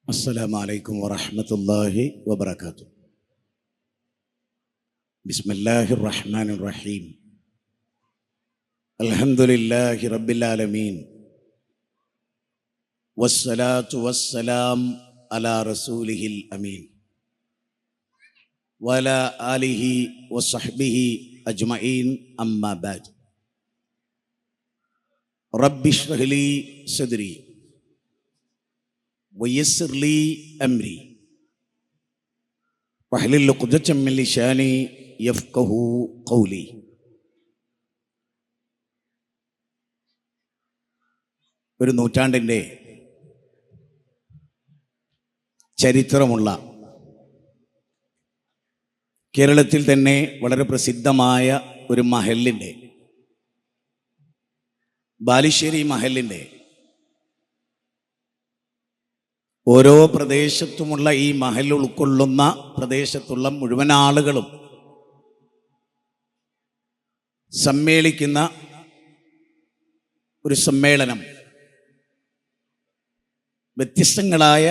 السلام عليكم ورحمة الله وبركاته. بسم الله الرحمن الرحيم. الحمد لله رب العالمين، والصلاة والسلام على رسوله الأمين وعلى آله وصحبه أجمعين، أما بعد. رب اشرح لي صدري ويسر لي أمري واحلل عقدة من لساني يفقهوا قولي. ഒരു നൂറ്റാണ്ടിൻ്റെ ചരിത്രമുള്ള കേരളത്തിൽ തന്നെ വളരെ പ്രസിദ്ധമായ ഒരു മഹലിൻ്റെ, ബാലുശ്ശേരി മഹലിൻ്റെ, ഓരോ പ്രദേശത്തുമുള്ള ഈ മഹൽ ഉൾക്കൊള്ളുന്ന പ്രദേശത്തുള്ള മുഴുവൻ ആളുകളും സമ്മേളിക്കുന്ന ഒരു സമ്മേളനം. വ്യത്യസ്തങ്ങളായ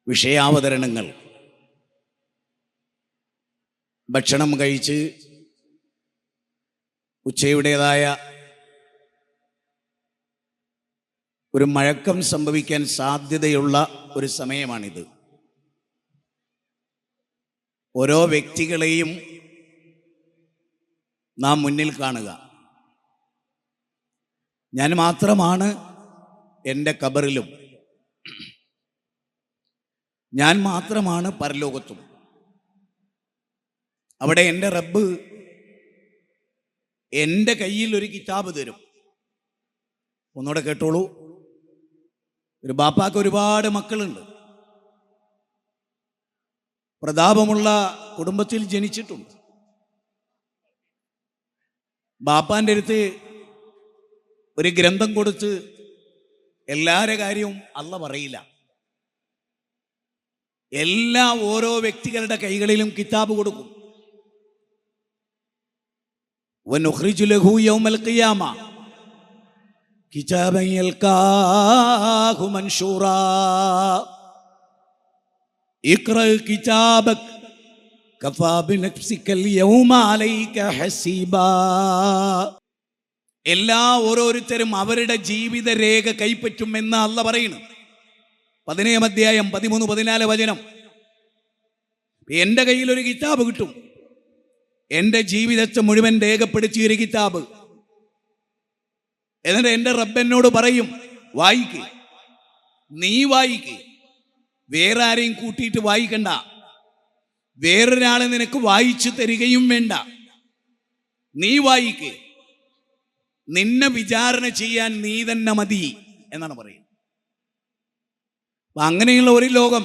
വിഷയാവതരണങ്ങൾ, ഭക്ഷണം കഴിച്ച് ഉച്ചയുടേതായ ഒരു മഴക്കം സംഭവിക്കാൻ സാധ്യതയുള്ള ഒരു സമയമാണിത്. ഓരോ വ്യക്തികളെയും നാം മുന്നിൽ കാണുക. ഞാൻ മാത്രമാണ് എൻ്റെ ഖബറിലും, ഞാൻ മാത്രമാണ് പരലോകത്തും. അവിടെ എൻ്റെ റബ്ബ് എൻ്റെ കയ്യിൽ ഒരു കിതാബ് തരും. ഒന്നുകൂടെ കേട്ടോളൂ. ഒരു ബാപ്പാക്ക് ഒരുപാട് മക്കളുണ്ട്, പ്രതാപമുള്ള കുടുംബത്തിൽ ജനിച്ചിട്ടുണ്ട്. ബാപ്പാൻ്റെ അടുത്ത് ഒരു ഗ്രന്ഥം കൊടുത്ത് എല്ലാവരുടെ കാര്യവും അള്ള പറയില്ല. എല്ലാ ഓരോ വ്യക്തികളുടെ കൈകളിലും കിതാബ് കൊടുക്കും. വനുഖ്രിജു ലഹു യൗമൽ ഖിയാമ കിതാബൻ യൽഖാഹു മൻശൂറാ ഇഖ്റ കിതാബക കഫാ ബിനഫ്സികൽ യൗമ അലൈക ഹസീബാ. എല്ലാ ഓരോരുത്തരും അവരുടെ ജീവിത രേഖ കൈപ്പറ്റുമെന്ന് അള്ള പറയുന്നു. 17 അധ്യായം 13-14 വചനം. എൻ്റെ കയ്യിൽ ഒരു കിതാബ് കിട്ടും, എൻ്റെ ജീവിതത്തെ മുഴുവൻ രേഖപ്പെടുത്തിയ ഒരു കിതാബ്. എന്നിട്ട് എൻ്റെ റബ്ബെന്നോട് പറയും, വായിക്ക്, നീ വായിക്ക്, വേറെ ആരെയും കൂട്ടിയിട്ട് വായിക്കണ്ട, വേറൊരാളെ നിനക്ക് വായിച്ചു തരികയും വേണ്ട, നീ വായിക്ക്, നിന്നെ വിചാരണ ചെയ്യാൻ നീ തന്നെ മതി എന്നാണ് പറയുന്നത്. അങ്ങനെയുള്ള ഒരു ലോകം,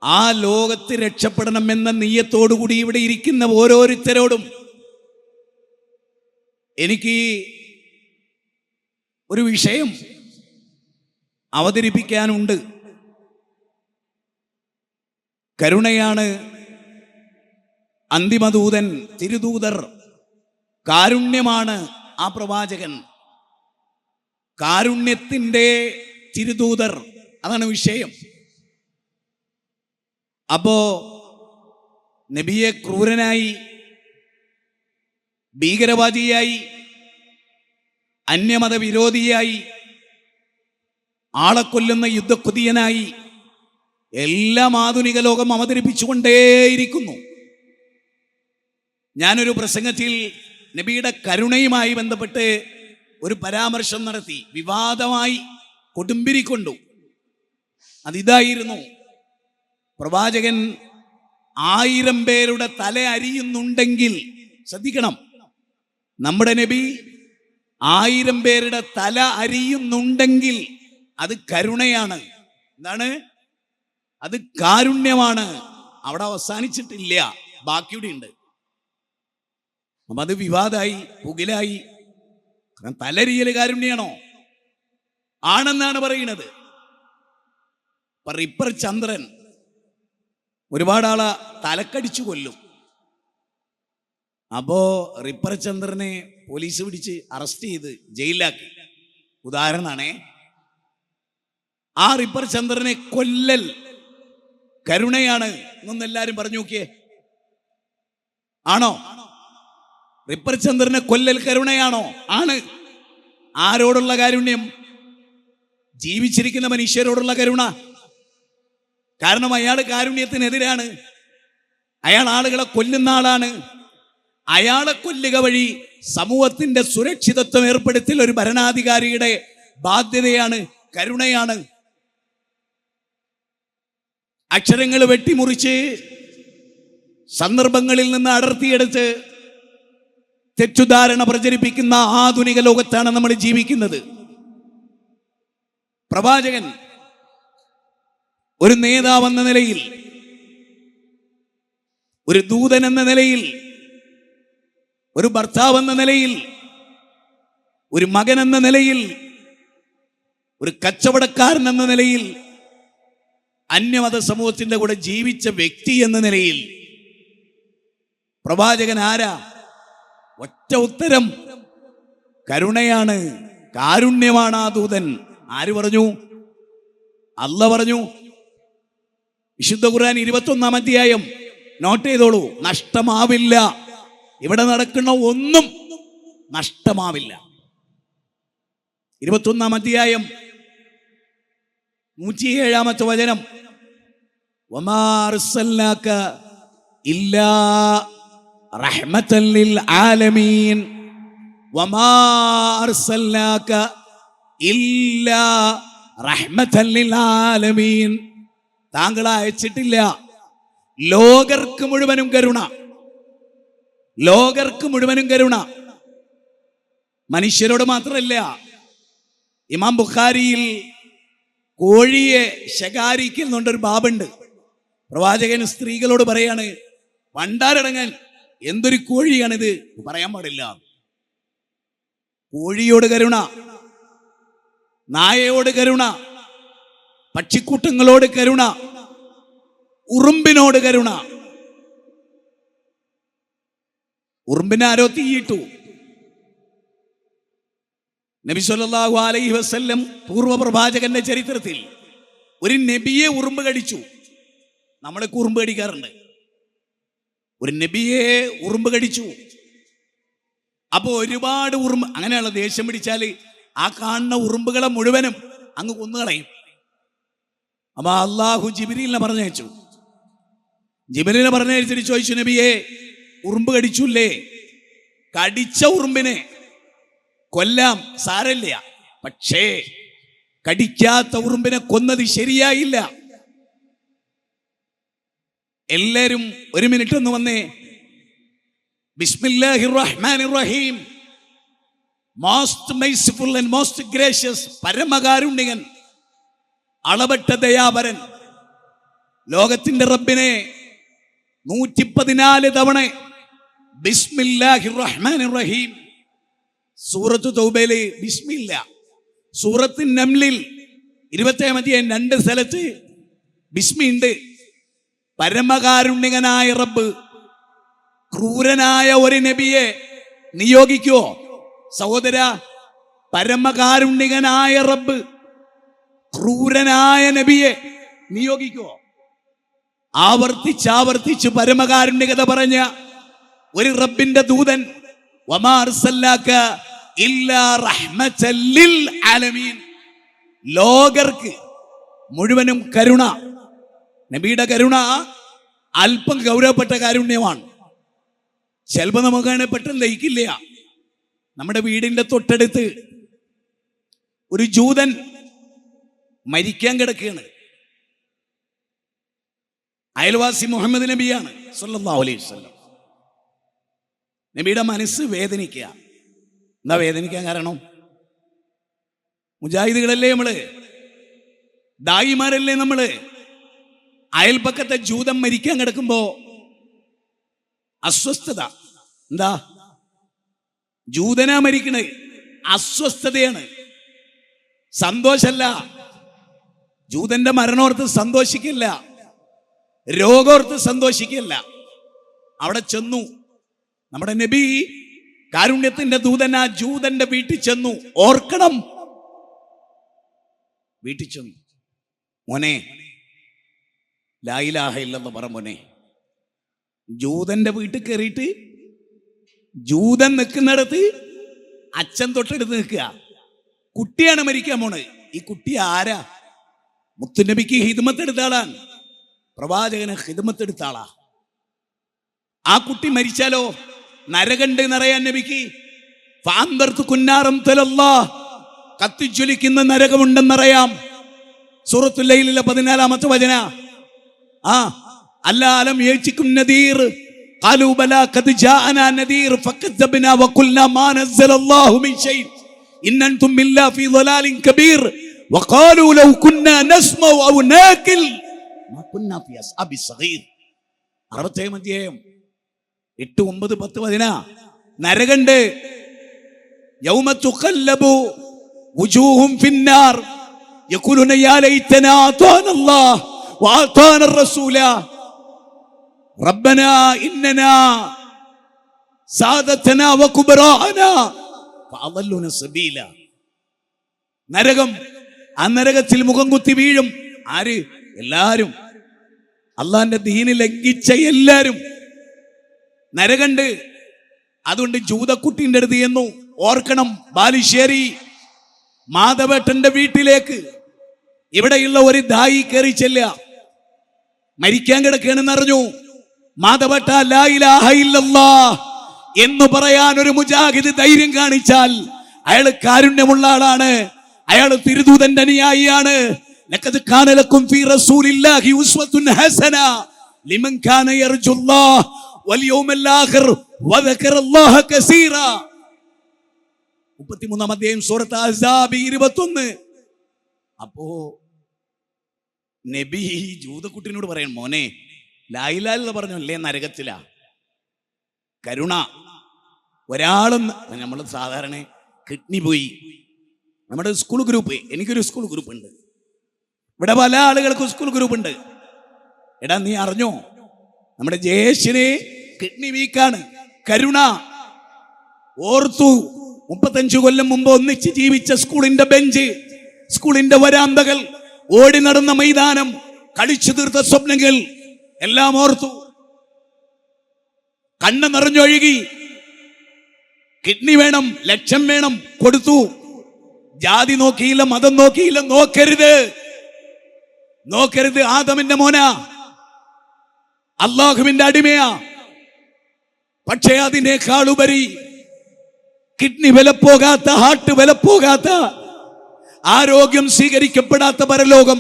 ആ ലോകത്ത് രക്ഷപ്പെടണമെന്ന നീയത്തോടുകൂടി ഇവിടെ ഇരിക്കുന്ന ഓരോരുത്തരോടും എനിക്ക് ഒരു വിഷയം അവതരിപ്പിക്കാനുണ്ട്. കരുണയാണ് അന്തിമദൂതൻ, തിരുദൂതർ, കാരുണ്യമാണ് ആ പ്രവാചകൻ, കാരുണ്യത്തിൻ്റെ തിരുദൂതർ, അതാണ് വിഷയം. അപ്പോ നബിയെ ക്രൂരനായി, ഭീകരവാദിയായി, അന്യമത വിരോധിയായി, ആളെ കൊല്ലുന്ന യുദ്ധക്കുതിയനായി എല്ലാം ആധുനിക ലോകം അവതരിപ്പിച്ചുകൊണ്ടേയിരിക്കുന്നു. ഞാനൊരു പ്രസംഗത്തിൽ നബിയുടെ കരുണയുമായി ബന്ധപ്പെട്ട് ഒരു പരാമർശം നടത്തി, വിവാദമായി കൊടുമ്പിരിക്കൊണ്ടു. അതിതായിരുന്നു, പ്രവാചകൻ 1000 പേരുടെ തല അരിയുന്നുണ്ടെങ്കിൽ ശ്രദ്ധിക്കണം, നമ്മുടെ നബി 1000 പേരുടെ തല അരിയുന്നുണ്ടെങ്കിൽ അത് കരുണയാണ്. എന്താണ്? അത് കാരുണ്യമാണ്. അവിടെ അവസാനിച്ചിട്ടില്ല, ബാക്കിയുടെ ഉണ്ട്. അപ്പം അത് വിവാദമായി, പുകിലായി. കാരണം തലരിയൽ കാരുണ്യാണോ? ആണെന്നാണ് പറയുന്നത്. റിപ്പർ ചന്ദ്രൻ ഒരുപാട് ആളെ തലക്കടിച്ചു കൊല്ലും. അപ്പോ റിപ്പർ ചന്ദ്രനെ പോലീസ് പിടിച്ച് അറസ്റ്റ് ചെയ്ത് ജയിലിലാക്കി. ഉദാഹരണമാണേ. ആ റിപ്പർ ചന്ദ്രനെ കൊല്ലൽ കരുണയാണ് എന്നൊന്ന് എല്ലാരും പറഞ്ഞു നോക്കിയേ. ആണോ? റിപ്പർ ചന്ദ്രനെ കൊല്ലൽ കരുണയാണോ? ആണ്. ആരോടുള്ള കാരുണ്യം? ജീവിച്ചിരിക്കുന്ന മനുഷ്യരോടുള്ള കരുണ. കാരണം അയാൾ കാരുണ്യത്തിനെതിരാണ്. അയാൾ ആളുകളെ കൊല്ലുന്ന ആളാണ്. അയാളെ കൊല്ലുക വഴി സമൂഹത്തിന്റെ സുരക്ഷിതത്വം ഏർപ്പെടുത്തൽ ഒരു ഭരണാധികാരിയുടെ ബാധ്യതയാണ്, കരുണയാണ്. അക്ഷരങ്ങൾ വെട്ടിമുറിച്ച് സന്ദർഭങ്ങളിൽ നിന്ന് അടർത്തിയെടുത്ത് തെറ്റുധാരണ പ്രചരിപ്പിക്കുന്ന ആധുനിക ലോകത്താണ് നമ്മൾ ജീവിക്കുന്നത്. പ്രവാചകൻ ഒരു നേതാവെന്ന നിലയിൽ, ഒരു ദൂതൻ എന്ന നിലയിൽ, ഒരു ഭർത്താവ് എന്ന നിലയിൽ, ഒരു മകൻ എന്ന നിലയിൽ, ഒരു കച്ചവടക്കാരൻ എന്ന നിലയിൽ, അന്യമത സമൂഹത്തിന്റെ കൂടെ ജീവിച്ച വ്യക്തി എന്ന നിലയിൽ പ്രവാചകൻ ആരാ? ഒറ്റ ഉത്തരം, കരുണയാണ്, കാരുണ്യമാണ് ആ ദൂതൻ. ആര് പറഞ്ഞു? അല്ലാഹ് പറഞ്ഞു. വിശുദ്ധ ഖുർആൻ 21-ാം അധ്യായം നോട്ട് ചെയ്തോളൂ. നഷ്ടമാവില്ല. ഇവിടെ നടക്കുന്ന ഒന്നും നഷ്ടമാവില്ല. 21-ാം അധ്യായം 107-ാമത്തെ വചനം. വമാ അർസൽനാക ഇല്ലാ റഹ്മത്തൻ ലിൽ ആലമീൻ. വമാ അർസൽനാക ഇല്ലാ റഹ്മത്തൻ ലിൽ ആലമീൻ. താങ്കളെ അയച്ചിട്ടില്ല ലോകർക്ക് മുഴുവനും കരുണ. ലോകർക്ക് മുഴുവനും കരുണ. മനുഷ്യരോട് മാത്രമല്ല. ഇമാം ബുഖാരിയിൽ കോഴിയെ ശകാരിക്കുന്നുണ്ടൊരു ബാബുണ്ട്. പ്രവാചകൻ സ്ത്രീകളോട് പറയാണ്, പണ്ടാരടങ്ങാൻ എന്തൊരു കോഴിയാണിത്, പറയാൻ പാടില്ല. കോഴിയോട് കരുണ, നായയോട് കരുണ, പക്ഷിക്കൂട്ടങ്ങളോട് കരുണ, ഉറുമ്പിനോട് കരുണ. ഉറുമ്പിനെ ആരോ തീയിട്ടു. നബി സല്ലല്ലാഹു അലൈഹി വസല്ലം പൂർവ്വ പ്രവാചകന്റെ ചരിത്രത്തിൽ ഒരു നബിയെ ഉറുമ്പ് കടിച്ചു. നമ്മളൊക്കെ ഉറുമ്പ് കടിക്കാറുണ്ട്. ഒരു നബിയെ ഉറുമ്പ് കടിച്ചു. അപ്പൊ ഒരുപാട് ഉറുമ്പ്, അങ്ങനെയുള്ള ദേഷ്യം പിടിച്ചാൽ ആ കാണുന്ന ഉറുമ്പുകളെ മുഴുവനും അങ്ങ് കൊന്നുകളയും. അപ്പൊ അള്ളാഹു ജിബ്രീലിനെ പറഞ്ഞയച്ചു. ജിബ്രീലിനെ പറഞ്ഞയച്ചിട്ട് ചോദിച്ചു, നബിയെ ഉറുമ്പ് കടിച്ചുല്ലേ? കടിച്ച ഉറുമ്പിനെ കൊല്ലാം, സാരമില്ല. പക്ഷേ കടിക്കാത്ത ഉറുമ്പിനെ കൊന്നത് ശരിയായില്ല. എല്ലാരും ഒരു മിനിറ്റ് ഒന്ന് വന്നേ. ബിസ്മില്ലാഹിർ റഹ്മാനിർ റഹീം. Most merciful and most gracious, പരമകാരുണ്യകൻ, അളവറ്റ ദയാപരൻ, ലോകത്തിന്റെ റബ്ബിനെ 114 തവണ ബിസ്മില്ലാഹിർ റഹ്മാനിർ റഹീം. സൂറത്ത് തൗബയിലെ ബിസ്മില്ല, സൂറത്ത് നംലിൽ 27-ാം അധ്യായം 2 സ്ഥലത്ത് ബിസ്മി ഉണ്ട്. പരമകാരുണ്യകനായ റബ്ബ് ക്രൂരനായ ഒരു നബിയെ നിയോഗിക്കുവോ സഹോദര? പരമകാരുണ്യകനായ റബ്ബ് ക്രൂരനായ നബിയെ നിയോഗിക്കുവോ? ആവർത്തിച്ചാവർത്തിച്ച് പരമകാരുണ്യകത പറഞ്ഞ ഒരു റബ്ബിന്റെ ദൂതൻ, വമാ അർസൽനാക ഇല്ലാ റഹ്മത്തൻ ലിൽ ആലമീൻ, ലോകർക്ക് മുഴുവനും കരുണ. നബിയുടെ കരുണ അല്പം ഗൗരവപ്പെട്ട കാരുണ്യമാണ്. ചിലപ്പോൾ നമുക്ക് പെട്ടെന്ന് ദഹിക്കില്ല. നമ്മുടെ വീടിന്റെ തൊട്ടടുത്ത് ഒരു ജൂതൻ മരിക്കാൻ കിടക്കുകയാണ്. അയൽവാസി മുഹമ്മദ് നബിയാണ് സല്ലല്ലാഹു അലൈഹി വസല്ലം. നബിയുടെ മനസ്സ് വേദനിക്കുക. എന്താ വേദനിക്കാൻ കാരണം? മുജാഹിദുകളല്ലേ നമ്മള്, ദായിമാരല്ലേ നമ്മള്. അയൽപക്കത്തെ ജൂതൻ മരിക്കാൻ കിടക്കുമ്പോ അസ്വസ്ഥത. എന്താ? ജൂതനാ മരിക്കണേ, അസ്വസ്ഥതയാണ്, സന്തോഷല്ല. ജൂതന്റെ മരണോർത്ത് സന്തോഷിക്കില്ല, രോഗോർത്ത് സന്തോഷിക്കില്ല. അവിടെ ചെന്നു നമ്മുടെ നബി, കാരുണ്യത്തിന്റെ ദൂതൻ, ആ ജൂതന്റെ വീട്ടിൽ ചെന്നു. ഓർക്കണം, വീട്ടിൽ ചെന്നു. മോനെ ലാ ഇലാഹ ഇല്ലല്ലാഹ് പറ മോനെ. ജൂതന്റെ വീട്ടിൽ കയറിയിട്ട് ജൂതൻ നിൽക്കുന്നിടത്ത് അച്ഛൻ തൊട്ടടുത്ത് നിൽക്കുക. കുട്ടിയാണ് മരിക്കാൻ പോണത്. ഈ കുട്ടി ആരാ? മുത്തുനബിക്ക് ഹിദ്മത്ത് എടുത്ത ആളാണ്, പ്രവാചകന് ഹിദ്മത്ത് എടുത്ത ആളാ. ആ കുട്ടി മരിച്ചാലോ നരകണ്ട് എന്നറിയാൻ നബിക്ക്. ഫാന്തർത്ത് കുന്നാറം തലല്ലാ, കത്തിജ്വലിക്കുന്ന നരകമുണ്ടെന്നറിയാം. സൂറത്തുൽ ലൈലിലെ 14-ാമത്തെ വചന. അല്ലാലം യേച്ചിക്കും നദീർ ഖാലൂ ബലാ ഖദ് ജാഅനാ നദീർ ഫകദ്ദബ്നാ വഖുൽനാ മാ നസ്സലല്ലാഹു മിൻ ഷൈഇ ഇൻ അൻതും ഇല്ലാ ഫീ ളലാലിൻ കബീർ വഖാലൂ ലൗ കുന്നാ നസ്മഉ ഔ നാകിൽ മാ കുന്നാ ഫീ അസ്ഹാബി സഗീർ. 67 അധ്യായം 8, 9, 10 വചന. നരകണ്ട്. യൗമ തുഖല്ലബു വുജൂഹും ഫിന്നാർ യഖൂലുന യാ ലൈതനാ അതാനല്ലാഹ് വഅതാന റസൂല റബ്ബനാ ഇന്നനാ സാദതനാ വകുബറാഅനാ ഫഅദല്ലുന സബീല. നരകം. ആ നരകത്തിൽ മുഖം കുത്തി വീഴും. ആര്? എല്ലാരും. അള്ളാന്റെ ദീന് ലംഘിച്ച എല്ലാരും. നരകണ്ട്. അതുകൊണ്ട് ജൂതക്കുട്ടിന്റെ അടുത്ത് ചെന്നു. ഓർക്കണം, ബാലുശ്ശേരി മാധവേട്ടന്റെ വീട്ടിലേക്ക് ഇവിടെയുള്ള ഒരു ദായി കയറി ചെല്ലുക. മരിക്കാൻ കിടക്കുകയാണെന്ന് അറിഞ്ഞു. മാധവേട്ട ലാ ഇലാഹ ഇല്ലല്ലാഹ് എന്ന് പറയാൻ ഒരു മുജാഹിദ് ധൈര്യം കാണിച്ചാൽ അയാൾ കാരുണ്യമുള്ള ആളാണ്, അയാൾ തിരുദൂതന്റെ അനുയായിയാണ്. ലഖദ് കാന ലക്കും ഫീ റസൂലില്ലാഹി ഉസ്വത്തുൻ ഹസന ലിമൻ കാന യർജുല്ലാഹ് വൽ യൗമൽ ആഖിർ വദക്കറല്ലാഹ കസീറ. 33-ാം അധ്യായം സൂറത്ത് അഹ്സാബ് 21. അപ്പോ നബി ജൂതക്കുട്ടിനോട് പറയണം, മോനെ ലാ ഇലാഹ ഇല്ലല്ലാഹ് പറഞ്ഞല്ലേ നരകത്തിലാ. കരുണ. ഒരാളും നമ്മൾ സാധാരണ കിഡ്നി പോയി, നമ്മുടെ സ്കൂൾ ഗ്രൂപ്പ്, എനിക്കൊരു സ്കൂൾ ഗ്രൂപ്പ് ഉണ്ട്, ഇവിടെ പല ആളുകൾക്കും സ്കൂൾ ഗ്രൂപ്പ് ഉണ്ട്. എടാ നീ അറിഞ്ഞോ നമ്മുടെ ജയേഷിന് കിഡ്നി വീക്കാണ്. കരുണ. ഓർത്തു 35 കൊല്ലം മുമ്പ് ഒന്നിച്ച് ജീവിച്ച സ്കൂളിന്റെ ബെഞ്ച്, സ്കൂളിന്റെ വരാന്തകൾ, ഓടി നടന്ന മൈതാനം, കളിച്ചു തീർത്ത സ്വപ്നങ്ങൾ എല്ലാം ഓർത്തു. കണ്ണ് നിറഞ്ഞൊഴുകി. കിഡ്നി വേണം, ലക്ഷം വേണം, കൊടുത്തു. ജാതി നോക്കിയില്ല, മതം നോക്കിയില്ല. നോക്കരുത്, നോക്കരുത്. ആദമിന്റെ മോനാ, അള്ളാഹുവിന്റെ അടിമയാ. പക്ഷേ അതിനേക്കാളുപരി കിഡ്നി വിലപ്പോകാത്ത, ഹാർട്ട് വിലപ്പോകാത്ത, ആരോഗ്യം സ്വീകരിക്കപ്പെടാത്ത പരലോകം.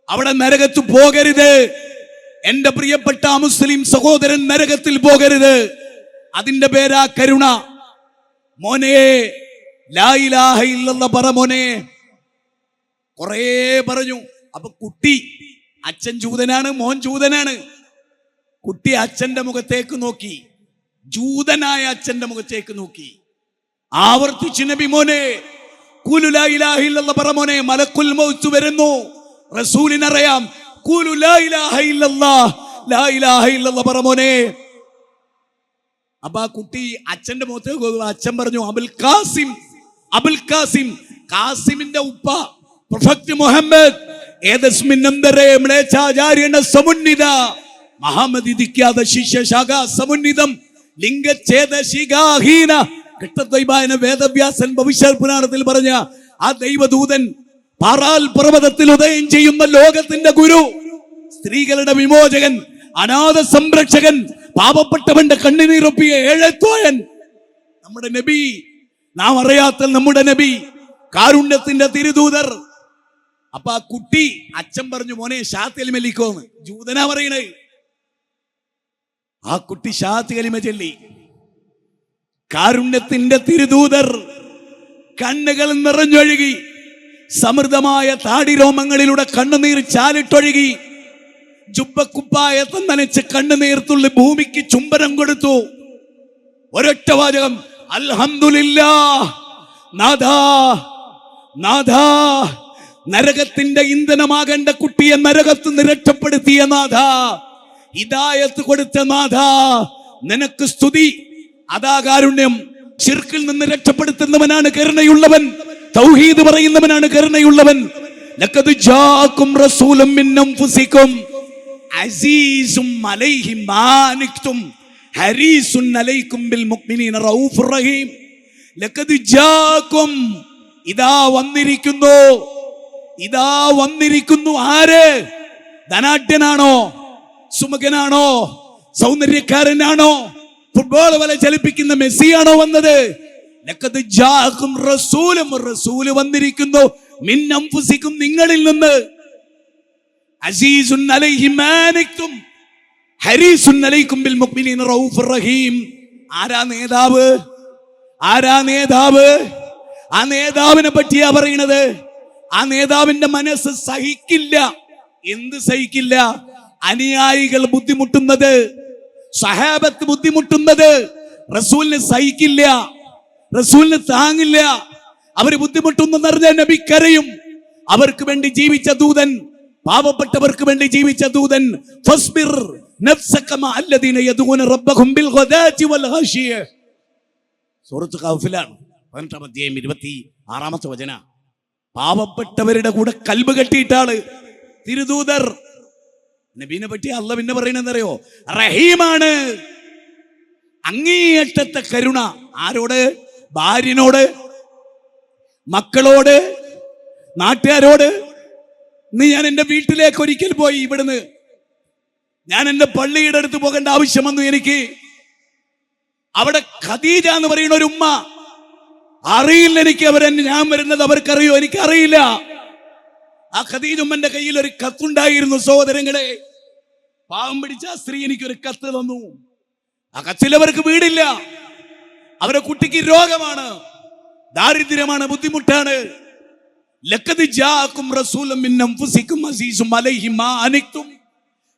അവിടെ നരകത്ത് പോകരുത്. എന്റെ പ്രിയപ്പെട്ട മുസ്ലിം സഹോദരൻ, നരകത്തിൽ പോകരുത്. അതിന്റെ പേരാ കരുണ. മോനെ ലാ ഇലാഹ ഇല്ലല്ലാഹ് പറ മോനെ. കുറേ പറഞ്ഞു. അപ്പൊ കുട്ടി, അച്ഛൻ ജൂതനാണ്, മോൻ ജൂതനാണ്. കുട്ടി അച്ഛന്റെ മുഖത്തേക്ക് നോക്കി, ജൂതനായ അച്ഛന്റെ മുഖത്തേക്ക് നോക്കി. ആവർത്തിച്ചു നബി, മോനെ ഖൂലു ലാ ഇലാഹ ഇല്ലല്ലാഹ് പറ മോനെ. മലക്കുൽ മൗത്ത് വരുന്നു. റസൂലിനറിയാം. ഖൂലു ലാ ഇലാഹ ഇല്ലല്ലാഹ്, ലാ ഇലാഹ ഇല്ലല്ലാഹ് പറ മോനെ. അപ്പൊ ആ കുട്ടി അച്ഛന്റെ മുഖത്തേക്ക് നോക്കുക. അച്ഛൻ പറഞ്ഞു, അബുൽ ഖാസിം. അബുൽ ഖാസിം, ഖാസിമിന്റെ ഉപ്പ പ്രൊഫറ്റ് മുഹമ്മദ് ഏതസ്മിന്നന്തരേ മ്ലേച്ഛാചാര്യന സമുന്നിത മഹാമതിദിക്കാത ശിഷ്യശാഖ സമുന്നിതം ലിംഗഛേദശിഖാഹീന. കൃഷ്ണദ്വൈപായന വേദവ്യാസൻ ഭവിഷ്യ പുരാണത്തിൽ പറഞ്ഞ ആ ദൈവദൂതൻ, പാറാൽ പർവ്വതത്തിൽ ഉദയം ചെയ്യുന്ന ലോകത്തിന്റെ ഗുരു, സ്ത്രീകളുടെ വിമോചകൻ, അനാഥ സംരക്ഷകൻ, പാവപ്പെട്ടവന്റെ കണ്ണുനീരൊപ്പിയ ഏഴത്തോയൻ, നമ്മുടെ നബി, നാം അറിയാത്ത നമ്മുടെ നബി, കാരുണ്യത്തിന്റെ തിരുദൂതർ. അപ്പൊ ആ കുട്ടി, അച്ഛൻ പറഞ്ഞു, മോനെ ഷാത്ത് കലിമ ചൊല്ലിക്കോന്ന്. ജൂതനാ പറയണേ. ആ കുട്ടി ഷാത്ത് കലിമ ചൊല്ലി. കാരുണ്യത്തിന്റെ തിരുദൂതർ. കണ്ണുകൾ നിറഞ്ഞൊഴുകി. സമൃദ്ധമായ താടിരോമങ്ങളിലൂടെ കണ്ണുനീർ ചാലിട്ടൊഴുകി. ജുബ്ബക്കുപ്പായത്തെ നനച്ച് കണ്ണുനീർത്തുള്ളി ഭൂമിക്ക് ചുംബനം കൊടുത്തു. ഒരൊറ്റ വാചകം, അൽഹംദുലില്ലാഹ്. നാഥാ, നാഥാ, നരകത്തിന്റെ ഇന്ധനമാകേണ്ട കുട്ടിയെ നരകത്ത് നിന്ന് രക്ഷപ്പെടുത്തിയ നാഥാ, ഹിദായത്ത് കൊടുത്ത നാഥാ, നിനക്ക് സ്തുതി. അതാ കാരുണ്യം. ശിർക്കിൽ നിന്ന് രക്ഷപ്പെടുത്തുന്നവനാണ് കരുണയുള്ളവൻ. തൗഹീദ് പറയുന്നവനാണ് കരുണയുള്ളവൻ. ലഖദ് ജാഅകും റസൂലും മിൻ അൻഫുസികും അസീസും അലൈഹി മാ അനിക്തും ഹരീസുൻ അലൈക്കും ബിൽ മുഅ്മിനീന റഊഫുർ റഹീം. ലഖദ് ജാഅകും, ഇതാ വന്നിരിക്കുന്നു, ഇതാ വന്നിരിക്കുന്നു. ആര്? ധനാഢ്യനാണോ? സുമുഖനാണോ? സൗന്ദര്യക്കാരനാണോ? ഫുട്ബോൾ വല ചലിപ്പിക്കുന്ന മെസ്സിയാണോ വന്നത്? ലഖദ് ജാഅകും റസൂലും, റസൂൽ വന്നിരിക്കുന്നു മിൻ അൻഫുസികും, നിങ്ങളിൽ നിന്ന്. അസീസുൻ അലൈഹി മാ അനിക്തും ഹരീസുൻ അലൈക്കും ബിൽ മുഅ്മിനീന റഊഫുർ റഹീം. ആരാ നേതാവ്? ആരാ നേതാവ്? ആ നേതാവിനെ പറ്റിയാ പറയുന്നത്. ആ നേതാവിന്റെ മനസ്സ് സഹിക്കില്ല. എന്ത് സഹിക്കില്ല? അനുയായികൾ ബുദ്ധിമുട്ടുന്നത്, സഹാബത്ത് ബുദ്ധിമുട്ടുന്നത് റസൂലിന് സഹിക്കില്ല, റസൂലിന് താങ്ങില്ല. അവര് ബുദ്ധിമുട്ടുന്നെന്ന് അറിഞ്ഞാൽ നബി കരയും. അവർക്ക് വേണ്ടി ജീവിച്ച ദൂതൻ, പാവപ്പെട്ടവർക്ക് വേണ്ടി ജീവിച്ച ദൂതൻ, ഫസ്ബിർ നഫ്സക മഅ അല്ലദീന യദൂന റബ്ബഹും ബിൽ ഗദാതി വൽ ഖശിയ. സൂറത്ത് ഖൗഫിലാണ് 18-ാം അധ്യായം 26-ാമത്തെ വചന. പാവപ്പെട്ടവരുടെ കൂടെ കൽബ് കെട്ടിയിട്ടാള് തിരുദൂതർ. നബീനെ പറ്റി അല്ലാഹ് പിന്നെ പറയുന്നതെന്നറിയോ? റഹീമാണ്, അങ്ങേയറ്റത്തെ കരുണ. ആരോട്? ഭാര്യനോട്, മക്കളോട്, നാട്ടുകാരോട്. ഇന്ന് ഞാൻ എൻ്റെ വീട്ടിലേക്ക് ഒരിക്കൽ പോയി. ഇവിടുന്ന് ഞാൻ എൻ്റെ പള്ളിയുടെ അടുത്ത് പോകേണ്ട ആവശ്യം വന്നു എനിക്ക്. അവിടെ ഖദീജ എന്ന് പറയുന്ന ഒരു ഉമ്മ, അറിയില്ല എനിക്ക് ഞാൻ വരുന്നത് അവർക്കറിയോ? എനിക്കറിയില്ല. ആ ഖദീജ ഉമ്മന്റെ കയ്യിൽ ഒരു കത്തുണ്ടായിരുന്നു. സഹോദരങ്ങളെ, പാവം പിടിച്ച ആ സ്ത്രീ എനിക്കൊരു കത്ത് തന്നു. ആ കത്തിൽ അവർക്ക് വീടില്ല, അവരുടെ കുട്ടിക്ക് രോഗമാണ്, ദാരിദ്ര്യമാണ്, ബുദ്ധിമുട്ടാണ്. ലഖദ് ജാഅകും റസൂലും മിൻ അൻഫുസികും അസീസും അലൈഹി മാ അനിക്തും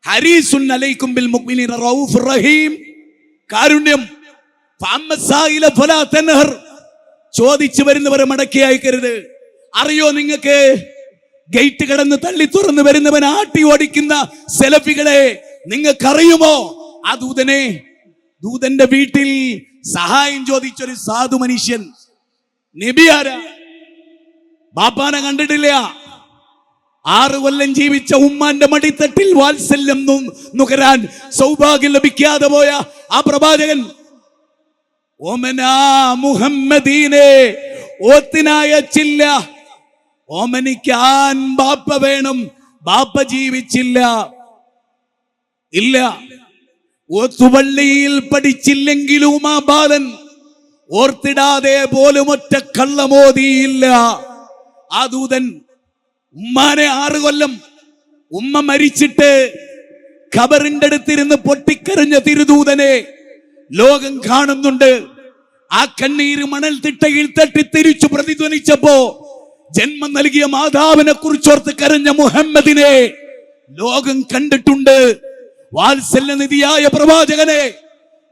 ഹരീസുൻ അലൈക്കും ബിൽ മുഅ്മിനീന റഊഫുർ റഹീം. കാരുണ്യം. ഫഅമ്മസായില ഫലാ തൻഹർ, ചോദിച്ചു വരുന്നവരെ മടക്കി അയക്കരുത്. അറിയോ നിങ്ങൾക്ക്? ഗേറ്റ് കടന്ന് തള്ളി തുറന്ന് വരുന്നവൻ ആട്ടി ഓടിക്കുന്ന സെലഫികളെ നിങ്ങൾക്കറിയുമോ? ആ ദൂതനെ, ദൂതന്റെ വീട്ടിൽ സഹായം ചോദിച്ചൊരു സാധു മനുഷ്യൻ. നബി ആരാ? ബാപ്പാനെ കണ്ടിട്ടില്ല. 6 കൊല്ലം ജീവിച്ച ഉമ്മാന്റെ മടിത്തട്ടിൽ വാത്സല്യം നുകരാൻ സൗഭാഗ്യം ലഭിക്കാതെ പോയ ആ പ്രവാചകൻ, ഓമനാ മുഹമ്മദീനെ ഓത്തിനയച്ചില്ല. ഓമനിക്കാൻ ബാപ്പ വേണം, ബാപ്പ ജീവിച്ചില്ല. ഇല്ല, ഓത്തുപള്ളിയിൽ പഠിച്ചില്ലെങ്കിലും ആ ബാലൻ ഓർത്തിടാതെ പോലും ഒറ്റ കള്ളമോദിയില്ല. ആ ദൂതൻ ഉമ്മാനെ 6 കൊല്ലം, ഉമ്മ മരിച്ചിട്ട് ഖബറിന്റെ അടുത്തിരുന്ന് പൊട്ടിക്കരഞ്ഞ തിരുദൂതനെ ലോകം കാണുന്നുണ്ട്. ആ കണ്ണീര് മണൽ തിട്ടയിൽ തട്ടി തിരിച്ചു പ്രതിധ്വനിച്ചപ്പോ ജന്മം നൽകിയ മാതാവിനെ കുറിച്ചോർത്ത് കരഞ്ഞ മുഹമ്മദിനെ ലോകം കണ്ടിട്ടുണ്ട്. വാത്സല്യനിധിയായ പ്രവാചകനെ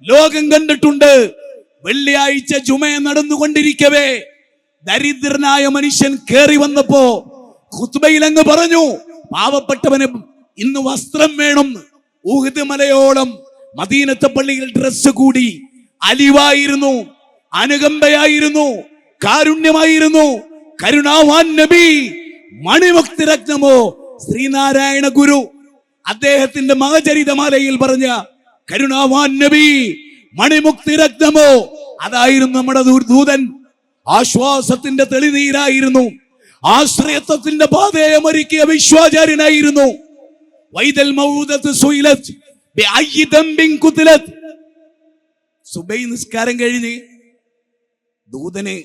ലോകം കണ്ടിട്ടുണ്ട്. വെള്ളിയാഴ്ച ജുമ നടന്നുകൊണ്ടിരിക്കവേ ദരിദ്രനായ മനുഷ്യൻ കേറി വന്നപ്പോ ഖുത്ബയിൽ അങ്ങ് പറഞ്ഞു, പാവപ്പെട്ടവന് ഇന്ന് വസ്ത്രം വേണം. ഉഹദ് മലയോളം മദീനത്തെ പള്ളിയിൽ ഡ്രസ് കൂടി. അലിവായിരുന്നു, അനുകമ്പയായിരുന്നു, കാരുണ്യമായിരുന്നു. കരുണാവാൻ നബി, മണിമുക്തി രത്നമോ ശ്രീനാരായണ ഗുരു അദ്ദേഹത്തിന്റെ മഹചരിതമാലയിൽ പറഞ്ഞ കരുണാവാൻ നബി, മണിമുക്തി രത്നമോ, അതായിരുന്നു നമ്മുടെ ദൂതൻ. ആശ്വാസത്തിന്റെ തെളിനീരായിരുന്നു, ആശ്രയത്വത്തിന്റെ പാതയെ ഒരുക്കിയ വിശ്വാചാര്യനായിരുന്നു. വൈദൽ മൗദത്ത് സുയിലത് ബിഅയ്യി ദംബിൻ ഖുതിലത്. സുബൈ നിസ്കാരം കഴിഞ്ഞ് ദൂതനെ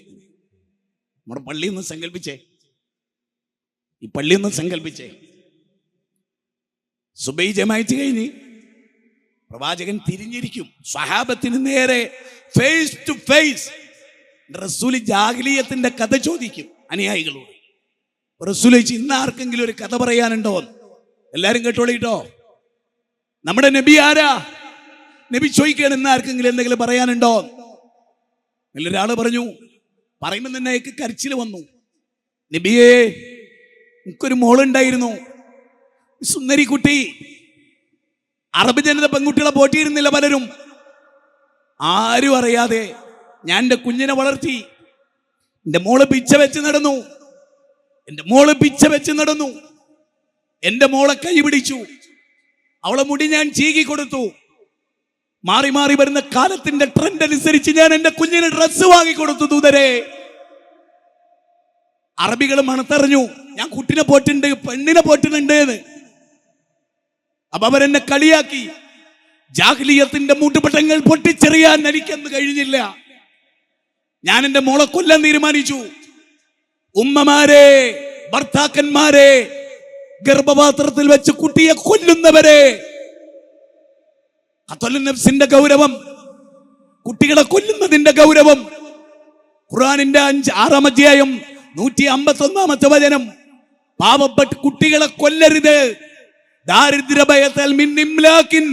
നമ്മുടെ പള്ളിയിൽ നിന്ന് സങ്കല്പിച്ചേ, ഈ പള്ളിയിൽ നിന്ന് സങ്കല്പിച്ചേ. സുബൈ ജമാഅത്ത് കഴിഞ്ഞ് പ്രവാചകൻ തിരിഞ്ഞിരിക്കും സ്വഹാബത്തിന് നേരെ, ഫേസ് ടു ഫേസ്. റസൂല് ജാഹിലിയത്തിന്റെ കഥ ചോദിക്കും അനുയായികളോട്. റസൂൽ ചോദിച്ചു, ഇന്ന് ആർക്കെങ്കിലും ഒരു കഥ പറയാനുണ്ടോ? എല്ലാരും കേട്ടോളിട്ടോ. നമ്മുടെ നബി ആരാ? നബി ചോദിക്കുകയാണ്, ഇന്ന് ആർക്കെങ്കിലും എന്തെങ്കിലും പറയാനുണ്ടോ? ഒരാള് പറഞ്ഞു. പറയുമ്പോൾ തന്നെ അയക്ക് കരച്ചിൽ വന്നു. നബിയേ, എനിക്കൊരു മോളുണ്ടായിരുന്നു, സുന്ദരി കുട്ടി. അറബ് ജനത പെൺകുട്ടികളെ പോറ്റിയിരുന്നില്ല പലരും. ആരും അറിയാതെ ഞാൻ എൻ്റെ കുഞ്ഞിനെ വളർത്തി. എൻ്റെ മോള് പിച്ച വെച്ച് നടന്നു. എന്റെ മോള് പിച്ച വെച്ച് നടന്നു. എന്റെ മോളെ കൈ പിടിച്ചു. അവളെ മുടി ഞാൻ ചീകി കൊടുത്തു. മാറി മാറി വരുന്ന കാലത്തിന്റെ ട്രെൻഡ് അനുസരിച്ച് ഞാൻ എന്റെ കുഞ്ഞിന് ഡ്രസ്സ് വാങ്ങിക്കൊടുത്തു. ദൂതരെ, അറബികൾ മണത്തറിഞ്ഞു ഞാൻ കുട്ടിനെ പോറ്റുണ്ട്, പെണ്ണിനെ പോറ്റുന്നുണ്ട് എന്ന്. അപ്പൊ അവരെന്നെ കളിയാക്കി. ജാഹ്ലിയത്തിന്റെ മൂട്ടുപട്ടങ്ങൾ പൊട്ടിച്ചെറിയാൻ എനിക്കെന്ന് കഴിഞ്ഞില്ല. ഞാൻ എന്റെ മോളെ കൊല്ലാൻ തീരുമാനിച്ചു. ഉമ്മമാരെ, ഭർത്താക്കന്മാരെ, ഗർഭപാത്രത്തിൽ വെച്ച് കുട്ടിയെ കൊല്ലുന്നവരെ, ഖത്ലുന്നഫ്സിന്റെ ഗൗരവം, കുട്ടികളെ കൊല്ലുന്നതിന്റെ ഗൗരവം. ഖുർആനിന്റെ 6-ാം അധ്യായം 151-ാമത്തെ വചനം. പാവപ്പെട്ട കുട്ടികളെ കൊല്ലരുത്. ദാരിദ്ര്യഭയത്താൽ മിൻ ഇംലാകിൻ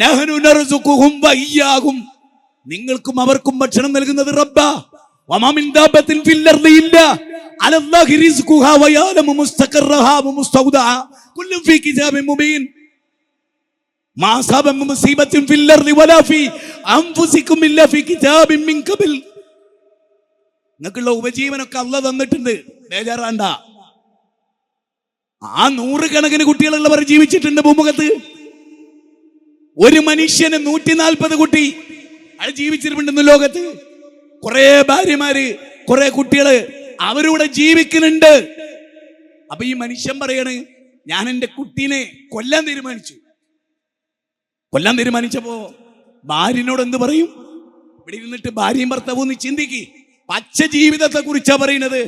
നഹ്നു നർസുഖുഹും വഇയ്യാഹും. നിങ്ങൾക്കും അവർക്കും ഭക്ഷണം നൽകുന്നത് റബ്ബാ. വമാ മിൻ ദാബത്തിൻ ഫിൽ അർളി ഇല്ലാ അലല്ലാഹി റിസ്ഖുഹാ വയഅലമു മുസ്തഖറഹാ വമുസ്തൗദഅഹാ കുല്ലു ഫീ കിതാബിൻ മുബീൻ. മാ അസാബ മിൻ മുസീബത്തിൻ ഫിൽ അർളി വലാ ഫീ അൻഫുസികും ഇല്ലാ ഫീ കിതാബിൻ മിൻ ഖബൽ. നിങ്ങൾക്കുള്ള ഉപജീവനമൊക്കെ അല്ലാഹ് തന്നിട്ടുണ്ട്, ബേജാറാണ്ട. ആ 100 കണക്കിന് കുട്ടികളുള്ളവർ ജീവിച്ചിട്ടുണ്ട് ഭൂമുഖത്ത്. ഒരു മനുഷ്യന് 140 കുട്ടി അത് ജീവിച്ചിട്ടുണ്ടെന്ന് ലോകത്ത്. കുറെ ഭാര്യമാര്, കുറെ കുട്ടികള് അവരൂടെ ജീവിക്കുന്നുണ്ട്. അപ്പൊ ഈ മനുഷ്യൻ പറയാണ് ഞാൻ എന്റെ കുട്ടീനെ കൊല്ലാൻ തീരുമാനിച്ചു. കൊല്ലാൻ തീരുമാനിച്ചപ്പോ ഭാര്യനോട് എന്ത് പറയും? ഇവിടെ ഇരുന്നിട്ട് ഭാര്യയും ഭർത്താവും ഒന്ന് ചിന്തിക്ക്. പച്ച ജീവിതത്തെ കുറിച്ചാ പറയുന്നത്,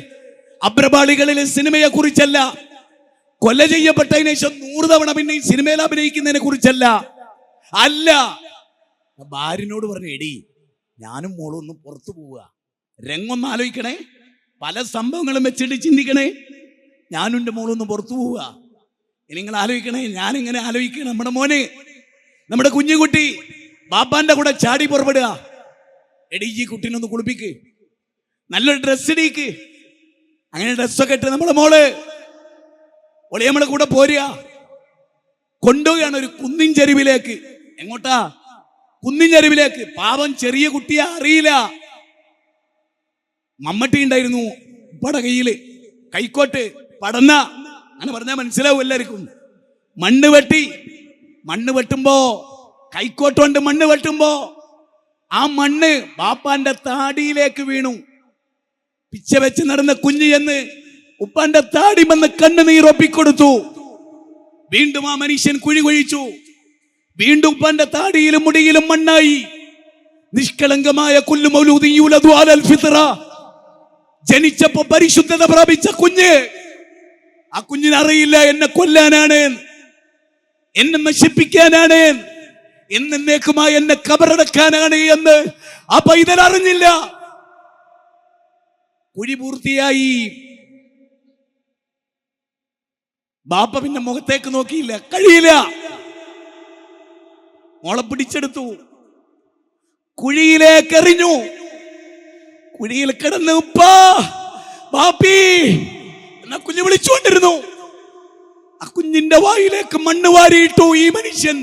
അഭ്രപാളികളിലെ സിനിമയെ കുറിച്ചല്ല. കൊല ചെയ്യപ്പെട്ടതിന് ശേഷം 100 തവണ പിന്നെ ഈ സിനിമയിൽ അഭിനയിക്കുന്നതിനെ കുറിച്ചല്ല. അല്ല, ഭാര്യനോട് പറഞ്ഞു, എടി ഞാനും മോളും ഒന്ന് പുറത്തു പോവുക, രംഗൊന്ന് ആലോചിക്കണേ, പല സംഭവങ്ങളും വെച്ചിട്ട് ചിന്തിക്കണേ. ഞാനും എൻ്റെ മോളും ഒന്ന് പുറത്തു പോവുക. നിങ്ങൾ ആലോചിക്കണേ, ഞാനിങ്ങനെ ആലോചിക്കണം. നമ്മുടെ മോന്, നമ്മുടെ കുഞ്ഞുകുട്ടി ബാപ്പാന്റെ കൂടെ ചാടി പുറപ്പെടുക. എടി ഈ കുട്ടീനൊന്ന് കുളിപ്പിക്ക്, നല്ലൊരു ഡ്രസ്സ് ഇടിക്ക്. അങ്ങനെ ഡ്രസ്സൊക്കെ ഇട്ട് നമ്മുടെ മോള് ഒളി നമ്മളെ കൂടെ പോരുക. കൊണ്ടുപോവുകയാണ് ഒരു കുന്നിൻ ചെരുവിലേക്ക്. എങ്ങോട്ടാ? കുന്നിൻ ചെരുവിലേക്ക്. പാവം ചെറിയ കുട്ടിയെ അറിയില്ല. മമ്മട്ടി ഉണ്ടായിരുന്നു ഉപ്പയുടെ കയ്യില്, കൈക്കോട്ട്, പടന്ന, അങ്ങനെ പറഞ്ഞാൽ മനസ്സിലാവും എല്ലാവർക്കും. മണ്ണ് വെട്ടുമ്പോ, കൈക്കോട്ട് കൊണ്ട് മണ്ണ് വെട്ടുമ്പോ ആ മണ്ണ് ബാപ്പാന്റെ താടിയിലേക്ക് വീണു. പിച്ച വെച്ച് നടന്ന കുഞ്ഞ് എന്ന് ഉപ്പാന്റെ താടിമെന്ന് കണ്ണുനീരൊപ്പിക്കൊടുത്തു. വീണ്ടും ആ മനുഷ്യൻ കുഴി കുഴിച്ചു. വീണ്ടും ഉപ്പാന്റെ താടിയിലും മുടിയിലും മണ്ണായി. നിഷ്കളങ്കമായ കുല്ലു മൗലൂദിൻ യൂലദു അലൽ ഫിത്ര, ജനിച്ചപ്പോ പരിശുദ്ധത പ്രാപിച്ച കുഞ്ഞ്. ആ കുഞ്ഞിനറിയില്ല എന്നെ കൊല്ലാനാണ്, എന്നെ നശിപ്പിക്കാനാണ്, എന്നേക്കുമായി എന്നെ കബറടക്കാനാണ് എന്ന് ആ പൈതൽ അറിഞ്ഞില്ല. കുഴി പൂർത്തിയായി. ബാപ്പ പിന്നെ മുഖത്തേക്ക് നോക്കിയില്ല, കഴിയില്ല. മോളെ പിടിച്ചെടുത്തു, കുഴിയിലേക്ക് എറിഞ്ഞു. കുഴിയിൽ കിടന്ന് ഉപ്പാ ബാപ്പി എന്നാ കുഞ്ഞ് വിളിച്ചുകൊണ്ടിരുന്നു. ആ കുഞ്ഞിന്റെ വായിലേക്ക് മണ്ണ് വാരിയിട്ടു ഈ മനുഷ്യൻ.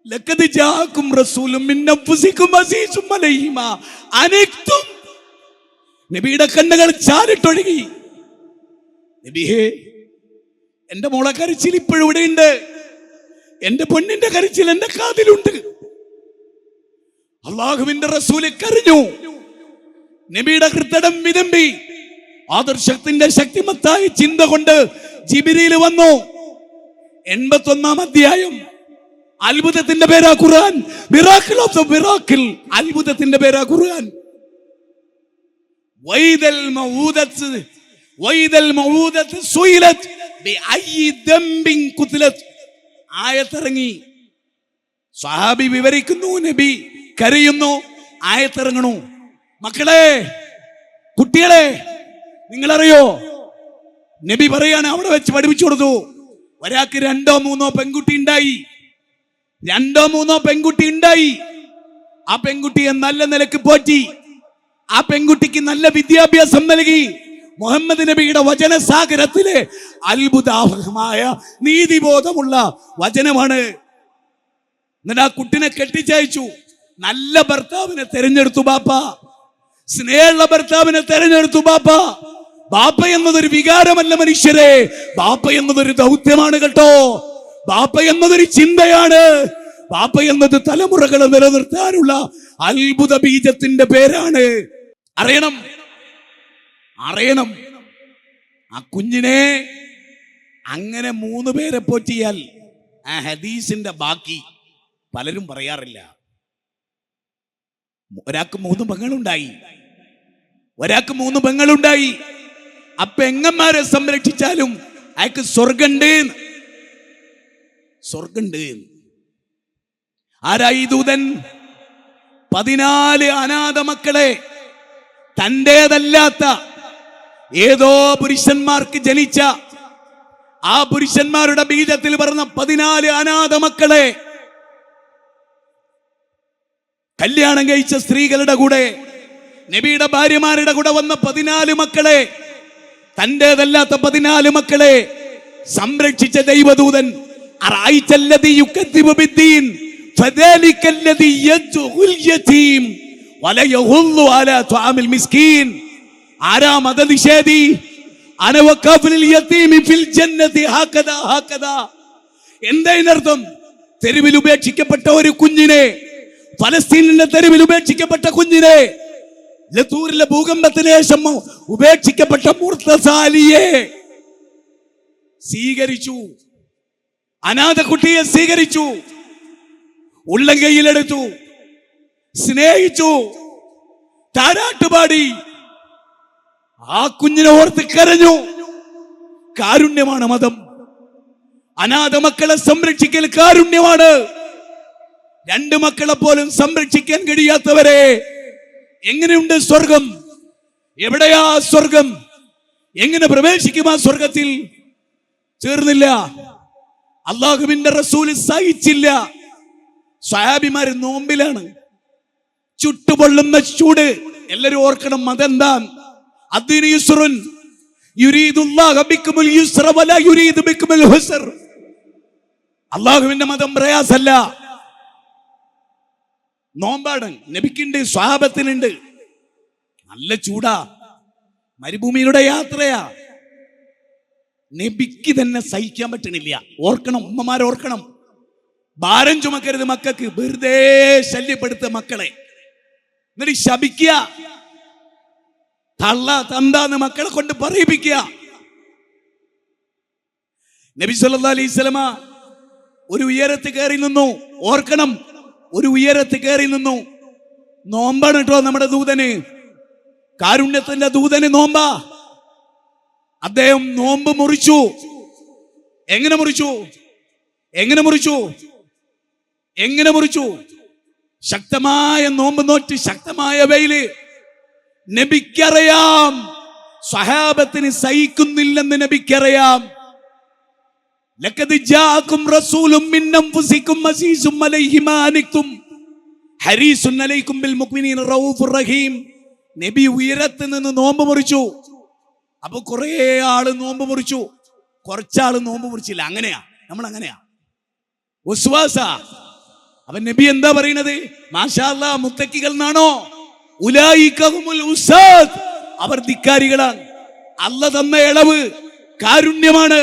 ലഖദ് ജാഅകും റസൂലും മിൻ അൻഫുസികും അസീസും അലൈഹി മാ അനക്തും. നബിയുടെ കണ്ണുകൾ ചാരിട്ടൊഴുകി. നബിയേ, എന്റെ മോളെ കരച്ചിൽ ഇപ്പോഴും ഇവിടെയുണ്ട്. എന്റെ പൊന്നിന്റെ കരച്ചിൽ എന്റെ കാതിലുണ്ട്. അള്ളാഹുവിന്റെ റസൂല് കരഞ്ഞു. നബിയുടെ ഹൃദയം വിതുമ്പി. ആദർശത്തിന്റെ ശക്തിമത്തായ ചിന്ത കൊണ്ട് ജിബ്രീൽ വന്നു. 81-ാം അധ്യായം. അത്ഭുതത്തിന്റെ പേരാ Quran. Miracle of the miracle. അത്ഭുതത്തിന്റെ പേരാ ഖുർആൻ. വൈദൽ മൗഊദത്ത് സുയിലത് ബിഅയ്യി ദംബിൻ ഖുതിലത്. ആയത്തിറങ്ങി. സ്വഹാബി വിവരിക്കുന്നു, നബി കരയുന്നു, ആയത്തിറങ്ങണു. മക്കളെ, കുട്ടികളെ, നിങ്ങളറിയോ, നബി പറയാണ്, അവിടെ വെച്ച് പഠിപ്പിച്ചു കൊടുത്തു. ഒരാൾക്ക് 2-3 പെൺകുട്ടി ഉണ്ടായി. 2-3 പെൺകുട്ടി ഉണ്ടായി. ആ പെൺകുട്ടിയെ നല്ല നിലക്ക് പോറ്റി. ആ പെൺകുട്ടിക്ക് നല്ല വിദ്യാഭ്യാസം നൽകി. മുഹമ്മദ് നബിയുടെ വചനസാഗരത്തിലെ അത്ഭുതാവഹമായ നീതിബോധമുള്ള വചനമാണ്. എന്നിട്ട് ആ കുട്ടിനെ കെട്ടിച്ചയച്ചു. നല്ല ഭർത്താവിനെ തെരഞ്ഞെടുത്തു ബാപ്പ. സ്നേഹമുള്ള ഭർത്താവിനെ തെരഞ്ഞെടുത്തു ബാപ്പ. ബാപ്പ എന്നതൊരു വികാരമല്ല മനുഷ്യരെ, ബാപ്പ എന്നതൊരു ദൗത്യമാണ് കേട്ടോ. ബാപ്പ എന്നതൊരു ചിന്തയാണ്. ബാപ്പ എന്നത് തലമുറകളെ നിലനിർത്താനുള്ള അത്ഭുത ബീജത്തിന്റെ പേരാണ്. അറിയണം, അറിയണം. ആ കുഞ്ഞിനെ അങ്ങനെ 3 പേരെ പോറ്റിയാൽ ആ ഹദീസിന്റെ ബാക്കി പലരും പറയാറില്ല. ഒരാൾക്ക് 3 പെങ്ങളുണ്ടായി, ഒരാൾക്ക് 3 പെങ്ങളുണ്ടായി. ആ പെങ്ങന്മാരെ സംരക്ഷിച്ചാലും അയാൾക്ക് സ്വർഗണ്ട്, സ്വർഗണ്ട്. ആരായി ദൂതൻ? 14 അനാഥ മക്കളെ തന്റേതല്ലാത്ത ഏതോ പുരുഷന്മാർക്ക് ജനിച്ച ആ പുരുഷന്മാരുടെ ബീജത്തിൽ പറഞ്ഞ 14 അനാഥ മക്കളെ കല്യാണം കഴിച്ച സ്ത്രീകളുടെ കൂടെ, നബിയുടെ ഭാര്യമാരുടെ കൂടെ വന്ന 14 മക്കളെ, തന്റേതല്ലാത്ത 14 മക്കളെ സംരക്ഷിച്ച ദൈവദൂതൻ. ആരാ മതനിഷേധി? എന്തായിരുന്നർത്ഥം? തെരുവിൽ ഉപേക്ഷിക്കപ്പെട്ട ഒരു കുഞ്ഞിനെ, ഫലസ്തീനിന്റെ തെരുവിൽ ഉപേക്ഷിക്കപ്പെട്ട കുഞ്ഞിനെ, ലത്തൂരിലെ ഭൂകമ്പത്തിന് ശേഷം ഉപേക്ഷിക്കപ്പെട്ട മുർത്തസാലിയെ സ്വീകരിച്ചു. അനാഥ കുട്ടിയെ സ്വീകരിച്ചു, ഉള്ളംകൈയിലെടുത്തു, സ്നേഹിച്ചു, താരാട്ടുപാടി. ആ കുഞ്ഞിനെ ഓർത്ത് കരഞ്ഞു. കാരുണ്യമാണ് മതം. അനാഥ മക്കളെ സംരക്ഷിക്കൽ കാരുണ്യമാണ്. 2 മക്കളെ പോലും സംരക്ഷിക്കാൻ കഴിയാത്തവരെ എങ്ങനെയുണ്ട് സ്വർഗം? എവിടെയാ സ്വർഗം? എങ്ങനെ പ്രവേശിക്കും ആ സ്വർഗത്തിൽ? ചേർന്നില്ല. അല്ലാഹുവിന്റെ റസൂല് സഹിച്ചില്ല. സ്വഹാബിമാര് നോമ്പിലാണ്, ചുട്ടുപൊള്ളുന്ന ചൂട്. എല്ലാരും ഓർക്കണം, മതെന്താ? അദ്ദീനു യുസ്റുൻ യുരീദുല്ലാഹു ബിക്കുമുൽ യുസ്റ വലാ യുരീദു ബിക്കുമുൽ ഹുസ്ർ. അല്ലാഹുവിന്റെ മതം പ്രയാസല്ല, നോമ്പാണ്. നബിക്കുണ്ട്, സ്വഹാബത്തിനുണ്ട്. നല്ല ചൂടാ, മരുഭൂമിയിലൂടെ യാത്രയാ. നബിക്ക് തന്നെ സഹിക്കാൻ പറ്റണില്ല. ഓർക്കണം, ഉമ്മമാർ ഓർക്കണം, ഭാരം ചുമക്കരുത് മക്കൾക്ക്. വെറുതെ ശല്യപ്പെടുത്ത മക്കളെ, എന്നിട്ട് ശപിക്കുക, തള്ള തന്താന്ന് മക്കളെ കൊണ്ട് പറയിപ്പിക്കുക. നബി സല്ലല്ലാഹു അലൈഹി വസല്ലമ ഒരു ഉയരത്ത് കയറി നിന്നു. ഓർക്കണം, ഒരു ഉയരത്ത് കയറി നിന്നു. നോമ്പാണ് കേട്ടോ നമ്മുടെ ദൂതന്, കാരുണ്യത്തിന്റെ ദൂതന് നോമ്പാ. അദ്ദേഹം നോമ്പ് മുറിച്ചു. എങ്ങനെ മുറിച്ചു? എങ്ങനെ മുറിച്ചു? എങ്ങനെ മുറിച്ചു? ശക്തമായ നോമ്പ് നോറ്റ്, ശക്തമായ വെയില്. നബിക്കറിയാം സ്വഹാബത്തിന് സഹിക്കുന്നില്ലെന്ന് നബിക്കറിയാം. ലഖദ് ജാഅകും റസൂലും മിൻ അൻഫുസികും അസീസും അലൈഹി മാ അനിതും ഹരീസുൻ അലൈക്കും ബിൽ മുഅ്മിനീന റഊഫുർ റഹീം. നബി ഉയരത്ത് നിന്ന് നോമ്പ് മുറിച്ചു. അപ്പൊ കുറെ ആള് നോമ്പ് മുറിച്ചു, കുറച്ചാള് നോമ്പ് മുറിച്ചില്ല. അങ്ങനെയാ, നമ്മൾ അങ്ങനെയാ, ഉസ്വാസ. അപ്പൊ നബി എന്താ പറയുന്നത്? മാഷാ അല്ലാഹ്, മുത്തക്കികൾ എന്നാണോ? ഉലൈകഹുമുൽ ഉസാദ്, അവർ ധിക്കാരികളാണ്. അല്ല തന്ന ഇളവ് കാരുണ്യമാണ്.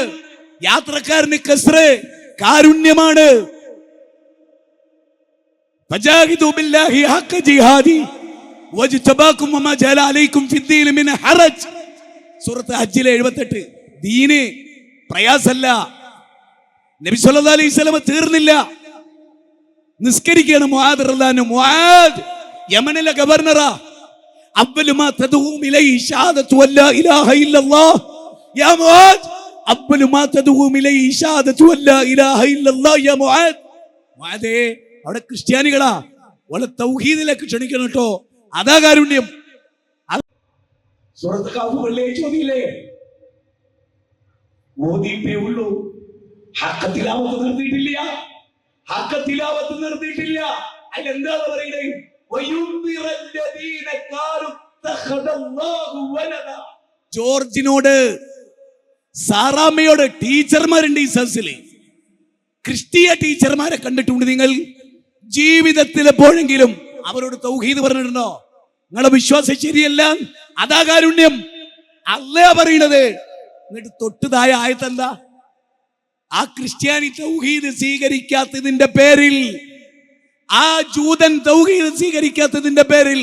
യാത്രക്കാരന് കസ്റ് കാരുണ്യമാണ്. ഫജാഹിദു ബില്ലാഹി ഹഖ ജിഹാദി വജ്തബാകും വമാ ജഅല അലൈക്കും ഫിദ്ദീൻ മിൻ ഹറജ്. സൂറത്ത് ഹജ്ജിലെ 78. ദീന് പ്രയാസല്ല. നബി സല്ലല്ലാഹു അലൈഹി വസല്ലം തീർന്നില്ല, നിസ്കരിക്കണം. മുആദ് റളിയല്ലാഹു അൻഹു, മുആദ് യമനിലെ ഗവർണറാ. അവ്വലു മാ തദഊം ഇലൈഹി ഷഹാദത്തു അല്ലാ ഇലാഹ ഇല്ലല്ലാഹ്. യാ മുആദ്, അവ്വലു മാ തദഊം ഇലൈഹി ഷഹാദത്തു അല്ലാ ഇലാഹ ഇല്ലല്ലാഹ്. യാ മുആദ്. മുആദേ, അവിടെ ക്രിസ്ത്യാനികളാ, ഓളെ തൗഹീദിലേക്ക് ക്ഷണിക്കണം കേട്ടോ. അതാ കാരുണ്യം. സൂറത്ത് കഹ്ഫ് വെള്ളിയാഴ്ച ഓതിയില്ലേ? ഓതിയിട്ടേ ഉള്ളൂ, ഹഖ തിലാവത്ത് നിർത്തിയിട്ടില്ല. ഹഖ തിലാവത്ത് നിർത്തിയിട്ടില്ല. അതിലെന്താ പറയുന്നത്? ജോർജിനോട്, സാറാമ്മയോട്, ടീച്ചർമാരുണ്ട് ഈ സദസ്സിൽ, ക്രിസ്തീയ ടീച്ചർമാരെ കണ്ടിട്ടുണ്ട് നിങ്ങൾ? ജീവിതത്തിൽ എപ്പോഴെങ്കിലും അവരോട് തൗഹീദ് പറഞ്ഞിട്ടുണ്ടോ? നിങ്ങളുടെ വിശ്വാസം ശരിയല്ല, അതാ കാരുണ്യം. അല്ലാ പറയണത്. എന്നിട്ട് തൊട്ടതായ ആയത്തെന്താ? ആ ക്രിസ്ത്യാനി തൗഹീദ് സ്വീകരിക്കാത്തതിന്റെ പേരിൽ, ആ ജൂതൻ തൗഹീദ് സ്വീകരിക്കാത്തതിന്റെ പേരിൽ,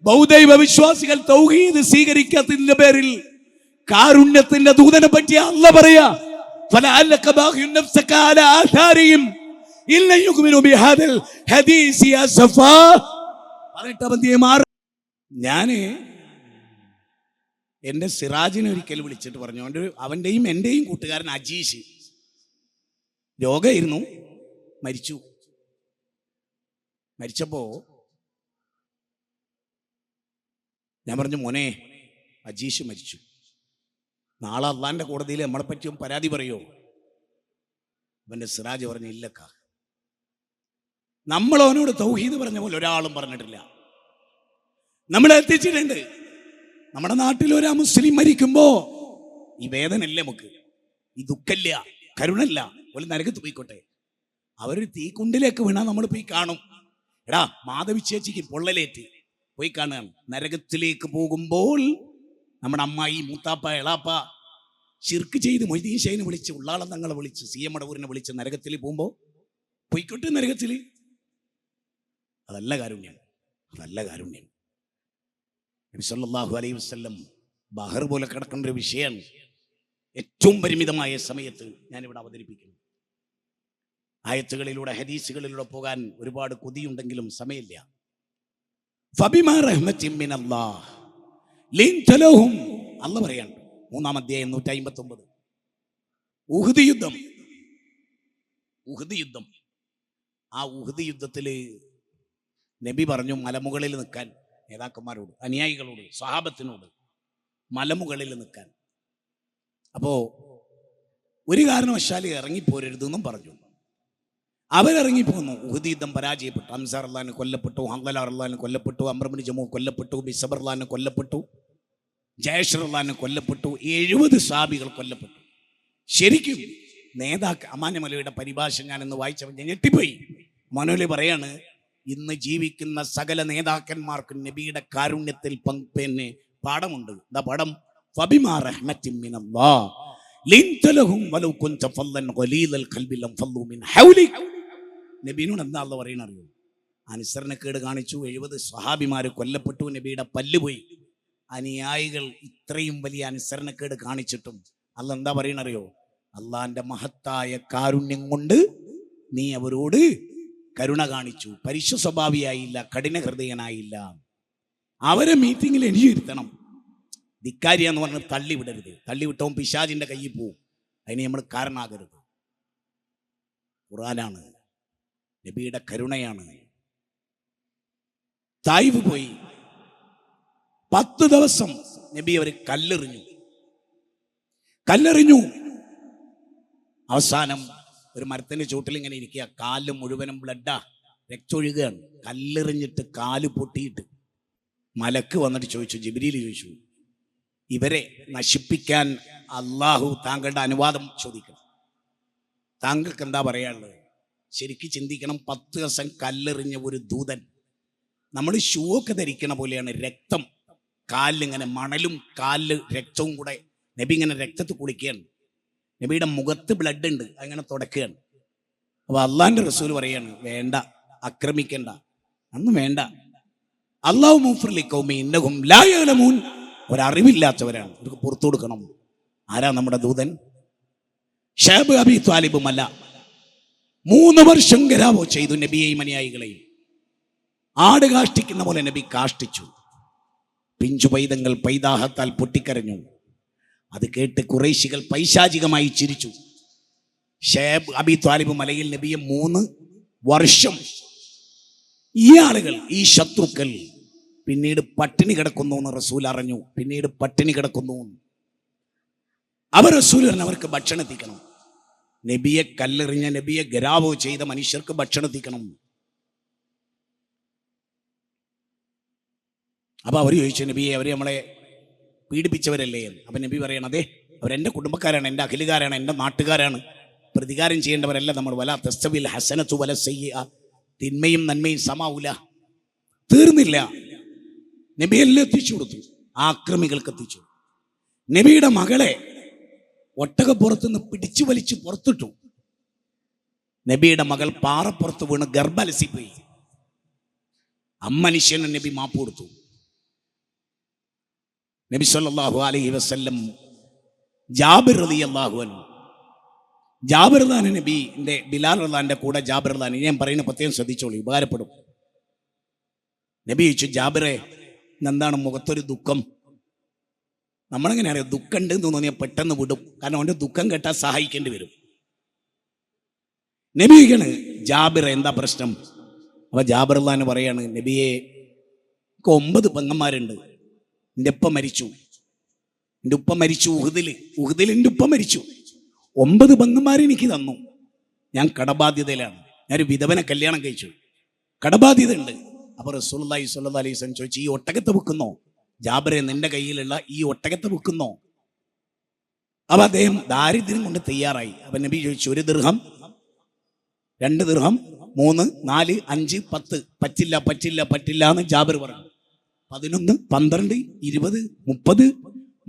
ബൗദ്ധൈവ വിശ്വാസികൾ തൗഹീദ് സ്വീകരിക്കാത്തതിന്റെ പേരിൽ കാരുണ്യത്തിന്റെ ദൂതനെ പറ്റി അല്ലാഹ് പറയാ, ഫലഅല്ലക ബാഖിഉൻ നഫ്സക അലാ ആഥാരിഹിം ഇല്ല യുഗ്മിനു ബിഹാദൽ ഹദീസി അസഫാ. 18 അധ്യായം 6. ഞാന് എന്റെ സിറാജിനെ ഒരിക്കൽ വിളിച്ചിട്ട് പറഞ്ഞു, അവന്റെയും എന്റെയും കൂട്ടുകാരൻ അജീഷ് രോഗമായിരുന്നു, മരിച്ചു. മരിച്ചപ്പോ ഞാൻ പറഞ്ഞു, മോനെ അജീഷ് മരിച്ചു, നാളെ അള്ളാന്റെ കോടതിയിൽ നമ്മളെ പറ്റിയും പരാതി പറയോ? അവന്റെ സിറാജ് പറഞ്ഞു, ഇല്ലക്ക, നമ്മൾ അവനോട് തൗഹീദ് പറഞ്ഞ പോലെ ഒരാളും പറഞ്ഞിട്ടില്ല. നമ്മളെ എത്തിച്ചിട്ടുണ്ട്. നമ്മുടെ നാട്ടിൽ ഒരു മുസ്ലിം മരിക്കുമ്പോ ഈ വേദനല്ലേ നമുക്ക്, ഈ ദുഃഖല്ല, കരുണല്ല. ഒരു നരകത്ത് പോയിക്കോട്ടെ, അവരൊരു തീക്കുണ്ടിലേക്ക് വീണാൽ നമ്മൾ പോയി കാണും. എടാ മാധവി ചേച്ചിക്ക് പൊള്ളലേറ്റ് പോയി കാണുകയാണ്. നരകത്തിലേക്ക് പോകുമ്പോൾ നമ്മുടെ അമ്മായി, മൂത്താപ്പ, എളാപ്പ ശിർക്ക് ചെയ്ത് മൊയ്തീൻ ഷൈനെ വിളിച്ച്, ഉള്ളാളം തങ്ങളെ വിളിച്ച്, സി എം മടവൂരിനെ വിളിച്ച് നരകത്തിൽ പോകുമ്പോ പോയിക്കോട്ടെ നരകത്തിൽ. അതല്ല കാരുണ്യം, അതല്ല കാരുണ്യം. നബി സല്ലല്ലാഹു അലൈഹി വസല്ലം ബഹർ പോലെ കിടക്കേണ്ട ഒരു വിഷയമാണ് ഏറ്റവും പരിമിതമായ സമയത്ത് ഞാനിവിടെ അവതരിപ്പിക്കുന്നു. ആയത്തുകളിലൂടെ ഹദീസുകളിലൂടെ പോകാൻ ഒരുപാട് കൊതിയുണ്ടെങ്കിലും സമയമില്ല. ഫബിമാ റഹ്മത്തിൻ മിനല്ലാഹ് ലിൻത ലഹും, അല്ലാഹ് പറയാണ് 3-ാം അധ്യായം 159. ഉഹദ് യുദ്ധം. ഉഹദ് യുദ്ധം, ആ ഉഹദ് യുദ്ധത്തില് നബി പറഞ്ഞു മലമുകളിൽ നിൽക്കാൻ നേതാക്കന്മാരോട്, അനുയായികളോട്, സ്വഹാബത്തിനോട് മലമുകളിൽ നിൽക്കാൻ. അപ്പോ ഒരു കാരണവശാൽ ഇറങ്ങിപ്പോരരുതെന്നും പറഞ്ഞു. അവരിറങ്ങിപ്പോന്നു. ഉഹദ് യുദ്ധം പരാജയപ്പെട്ടു. അംസാർ അള്ളാഹിന് കൊല്ലപ്പെട്ടു, ഹംദലാർ അള്ളാഹിന് കൊല്ലപ്പെട്ടു, അംർ ജമൂ കൊല്ലപ്പെട്ടു, ബിസബർ അള്ളാഹിന് കൊല്ലപ്പെട്ടു, ജയഷർ അള്ളാഹിന് കൊല്ലപ്പെട്ടു, 70 സ്വഹാബികൾ കൊല്ലപ്പെട്ടു. ശരിക്കും അമാനമലയുടെ പരിഭാഷ ഞാൻ ഇന്ന് വായിച്ചപ്പോൾ ഞാൻ ഞെട്ടിപ്പോയി. മനോലി പറയാണ്, ഇന്ന് ജീവിക്കുന്ന സകല നേതാക്കന്മാർക്കും നബിയുടെ കാരുണ്യത്തിൽ പിന്നെ പാഠമുണ്ട്. എന്താ പാഠം? ഫബിമാ റഹ്മത്തിൻ മിനല്ലാഹ് ലിൻത ലഹും വലൗ കുൻത ഫല്ലൻ ഖലീലൽ ഖൽബി ലം ഫല്ലു മിൻ ഹൗലിക്. നബിയോട് എന്താ അല്ലാഹ് പറയുന്നത് അറിയോ? അനുസരണക്കേട് കാണിച്ചു, 70 സ്വഹാബിമാര് കൊല്ലപ്പെട്ടു, നബിയുടെ പല്ല് പോയി. അനുയായികൾ ഇത്രയും വലിയ അനുസരണക്കേട് കാണിച്ചിട്ടും അല്ലാഹ് എന്താ പറയുന്നത് അറിയോ? അള്ളാന്റെ മഹത്തായ കാരുണ്യം കൊണ്ട് നീ അവരോട് കരുണ കാണിച്ചു, പരിശു സ്വഭാവിയായില്ല, കഠിന ഹൃദയനായില്ല. അവരെ മീറ്റിങ്ങിൽ എഴുതിയിരുത്തണം. ധിക്കാരിയ എന്ന് പറഞ്ഞ് തള്ളിവിടരുത്. തള്ളിവിട്ടവൻ പിശാചിന്റെ കയ്യിൽ പോവും. അതിന് നമ്മൾ കാരണമാകരുത്. ഖുർആനാണ്, നബിയുടെ കരുണയാണ്. തായിഫ് പോയി 10 ദിവസം നബി അവർ കല്ലെറിഞ്ഞു. അവസാനം ഒരു മരത്തിന്റെ ചുവട്ടിൽ ഇങ്ങനെ ഇരിക്കുക, കാല് മുഴുവനും ബ്ലഡാ, രക്തമൊഴുകുകയാണ്. കല്ലെറിഞ്ഞിട്ട് കാല് പൊട്ടിയിട്ട് മലക്ക് വന്നിട്ട് ചോദിച്ചു, ജിബ്രീൽ ചോദിച്ചു, ഇവരെ നശിപ്പിക്കാൻ അള്ളാഹു താങ്കളുടെ അനുവാദം ചോദിക്കണം, താങ്കൾക്ക് എന്താ പറയാനുള്ളത്? ശരിക്കും ചിന്തിക്കണം. 10 ദിവസം കല്ലെറിഞ്ഞ ഒരു ദൂതൻ. നമ്മൾ ഷൂ ഒക്കെ ധരിക്കണ പോലെയാണ്. രക്തം കാലിലിങ്ങനെ, മണലും കാലില് രക്തവും കൂടെ. നബി ഇങ്ങനെ രക്തത്തിൽ കുളിക്കുകയാണ്. നബിയുടെ മുഖത്ത് ബ്ലഡ് ഉണ്ട്, അങ്ങനെ തുടക്കുകയാണ്. അപ്പൊ അള്ളാന്റെ റസൂൽ പറയാണ്, വേണ്ട, ആക്രമിക്കണ്ട, അന്നും വേണ്ട. അല്ലാഹു മുഗ്ഫിർ ഖൗമി ഇന്നഹും ലാ യഅലമൂൻ. ഒരറിവില്ലാത്തവരാണ്, അവർക്ക് പുറത്തു കൊടുക്കണം. ആരാ നമ്മുടെ ദൂതൻ? ഷൈബ് അബി ത്വാലിബ് മല 3 വർഷം ഗരാവോ ചെയ്തു നബിയെയും അനുയായികളെയും. ആട് കാഷ്ടിക്കുന്ന പോലെ നബി കാഷ്ടിച്ചു. പിഞ്ചു പൈതങ്ങൾ പൈതാഹത്താൽ പൊട്ടിക്കരഞ്ഞു. അത് കേട്ട് ഖുറൈശികൾ പൈശാചികമായി ചിരിച്ചു. ഷൈബ് അബി ത്വാലിബ് മലയിൽ നബിയെ 3 വർഷം ഈ ആളുകൾ, ഈ ശത്രുക്കൾ പിന്നീട് പട്ടിണി കിടക്കുന്നു എന്ന് റസൂൽ അറിഞ്ഞു. പിന്നീട് പട്ടിണി കിടക്കുന്നു. അവർ റസൂൽ പറഞ്ഞു, അവർക്ക് ഭക്ഷണം എത്തിക്കണം. നബിയെ കല്ലെറിഞ്ഞ, നബിയെ ഗരാവോ ചെയ്ത മനുഷ്യർക്ക് ഭക്ഷണം എത്തിക്കണം. അപ്പൊ അവർ ചോദിച്ചു, നബിയെ അവരെ നമ്മളെ പീഡിപ്പിച്ചവരല്ലേ? അപ്പൊ നബി പറയണം, അതെ, അവരെന്റെ കുടുംബക്കാരാണ്, എൻ്റെ അഖിലുകാരാണ്, എൻ്റെ നാട്ടുകാരാണ്, പ്രതികാരം ചെയ്യേണ്ടവരല്ല നമ്മൾ. വല തസ്തവിൽ ഹസനത്തു വല സയ്യിഅ, തിന്മയും നന്മയും സമാവൂല. തീർന്നില്ല, നബി എല്ലാം എത്തിച്ചു കൊടുത്തു, ആക്രമികൾക്ക് എത്തിച്ചു. നബിയുടെ മകളെ ഒട്ടകപ്പുറത്തുനിന്ന് പിടിച്ചു വലിച്ചു പുറത്തിട്ടു. നബിയുടെ മകൾ പാറപ്പുറത്ത് വീണ് ഗർഭലസിപ്പോയി. അമ്മനുഷ്യന് നബി മാപ്പ് കൊടുത്തു. നബി സല്ലല്ലാഹു അലൈഹി വസല്ലം ജാബിർ റളിയല്ലാഹു അൻഹു, ജാബിർ റളിയല്ലാഹു നബിന്റെ ബിലാൽ റളിയല്ലാഹുവിന്റെ കൂടെ ജാബിർ റളിയല്ലാഹു, ഞാൻ പറയുന്ന പ്രത്യേകം ശ്രദ്ധിച്ചോളൂ, ഉപകാരപ്പെടും. നബി ചോദിച്ചു, ജാബിറെ എന്താണ് മുഖത്തൊരു ദുഃഖം? നമ്മളെങ്ങനെ അറിയാം? ദുഃഖം ഉണ്ട് എന്ന് തോന്നിയാൽ പെട്ടെന്ന് വിടും, കാരണം അവൻ്റെ ദുഃഖം കേട്ടാൽ സഹായിക്കേണ്ടി വരും. നബിക്കാണ് ജാബിർ എന്താ പ്രശ്നം? അപ്പൊ ജാബിർ റളിയല്ലാഹു പറയാണ്, നബിയെ, 9 പെങ്ങന്മാരുണ്ട്. എൻ്റെ ഉപ്പ മരിച്ചു, എൻ്റെ ഉപ്പ മരിച്ചു ഉഹുദിൽ എൻ്റെ ഉപ്പ മരിച്ചു. 9 പെങ്ങന്മാരെ എനിക്ക് തന്നു. ഞാൻ കടബാധ്യതയിലാണ്. ഞാനൊരു വിധവനെ കല്യാണം കഴിച്ചു, കടബാധ്യത ഉണ്ട്. അപ്പൊ റസൂലുള്ളാഹി സ്വല്ലല്ലാഹു അലൈഹി വസല്ലം ചോദിച്ചു, ഈ ഒട്ടകത്തെ വിൽക്കുന്നോ? ജാബിറെ, നിന്റെ കയ്യിലുള്ള ഈ ഒട്ടകത്തെ വിൽക്കുന്നോ? അപ്പൊ അദ്ദേഹം ദാരിദ്ര്യം കൊണ്ട് തയ്യാറായി. അപ്പൊ നബി ചോദിച്ചു, 1 ദിർഹം, 2 ദിർഹം, 3, 4, 5, 10. പറ്റില്ല പറ്റില്ല പറ്റില്ല എന്ന് ജാബിർ പറഞ്ഞു. 11, 12, 20, 30,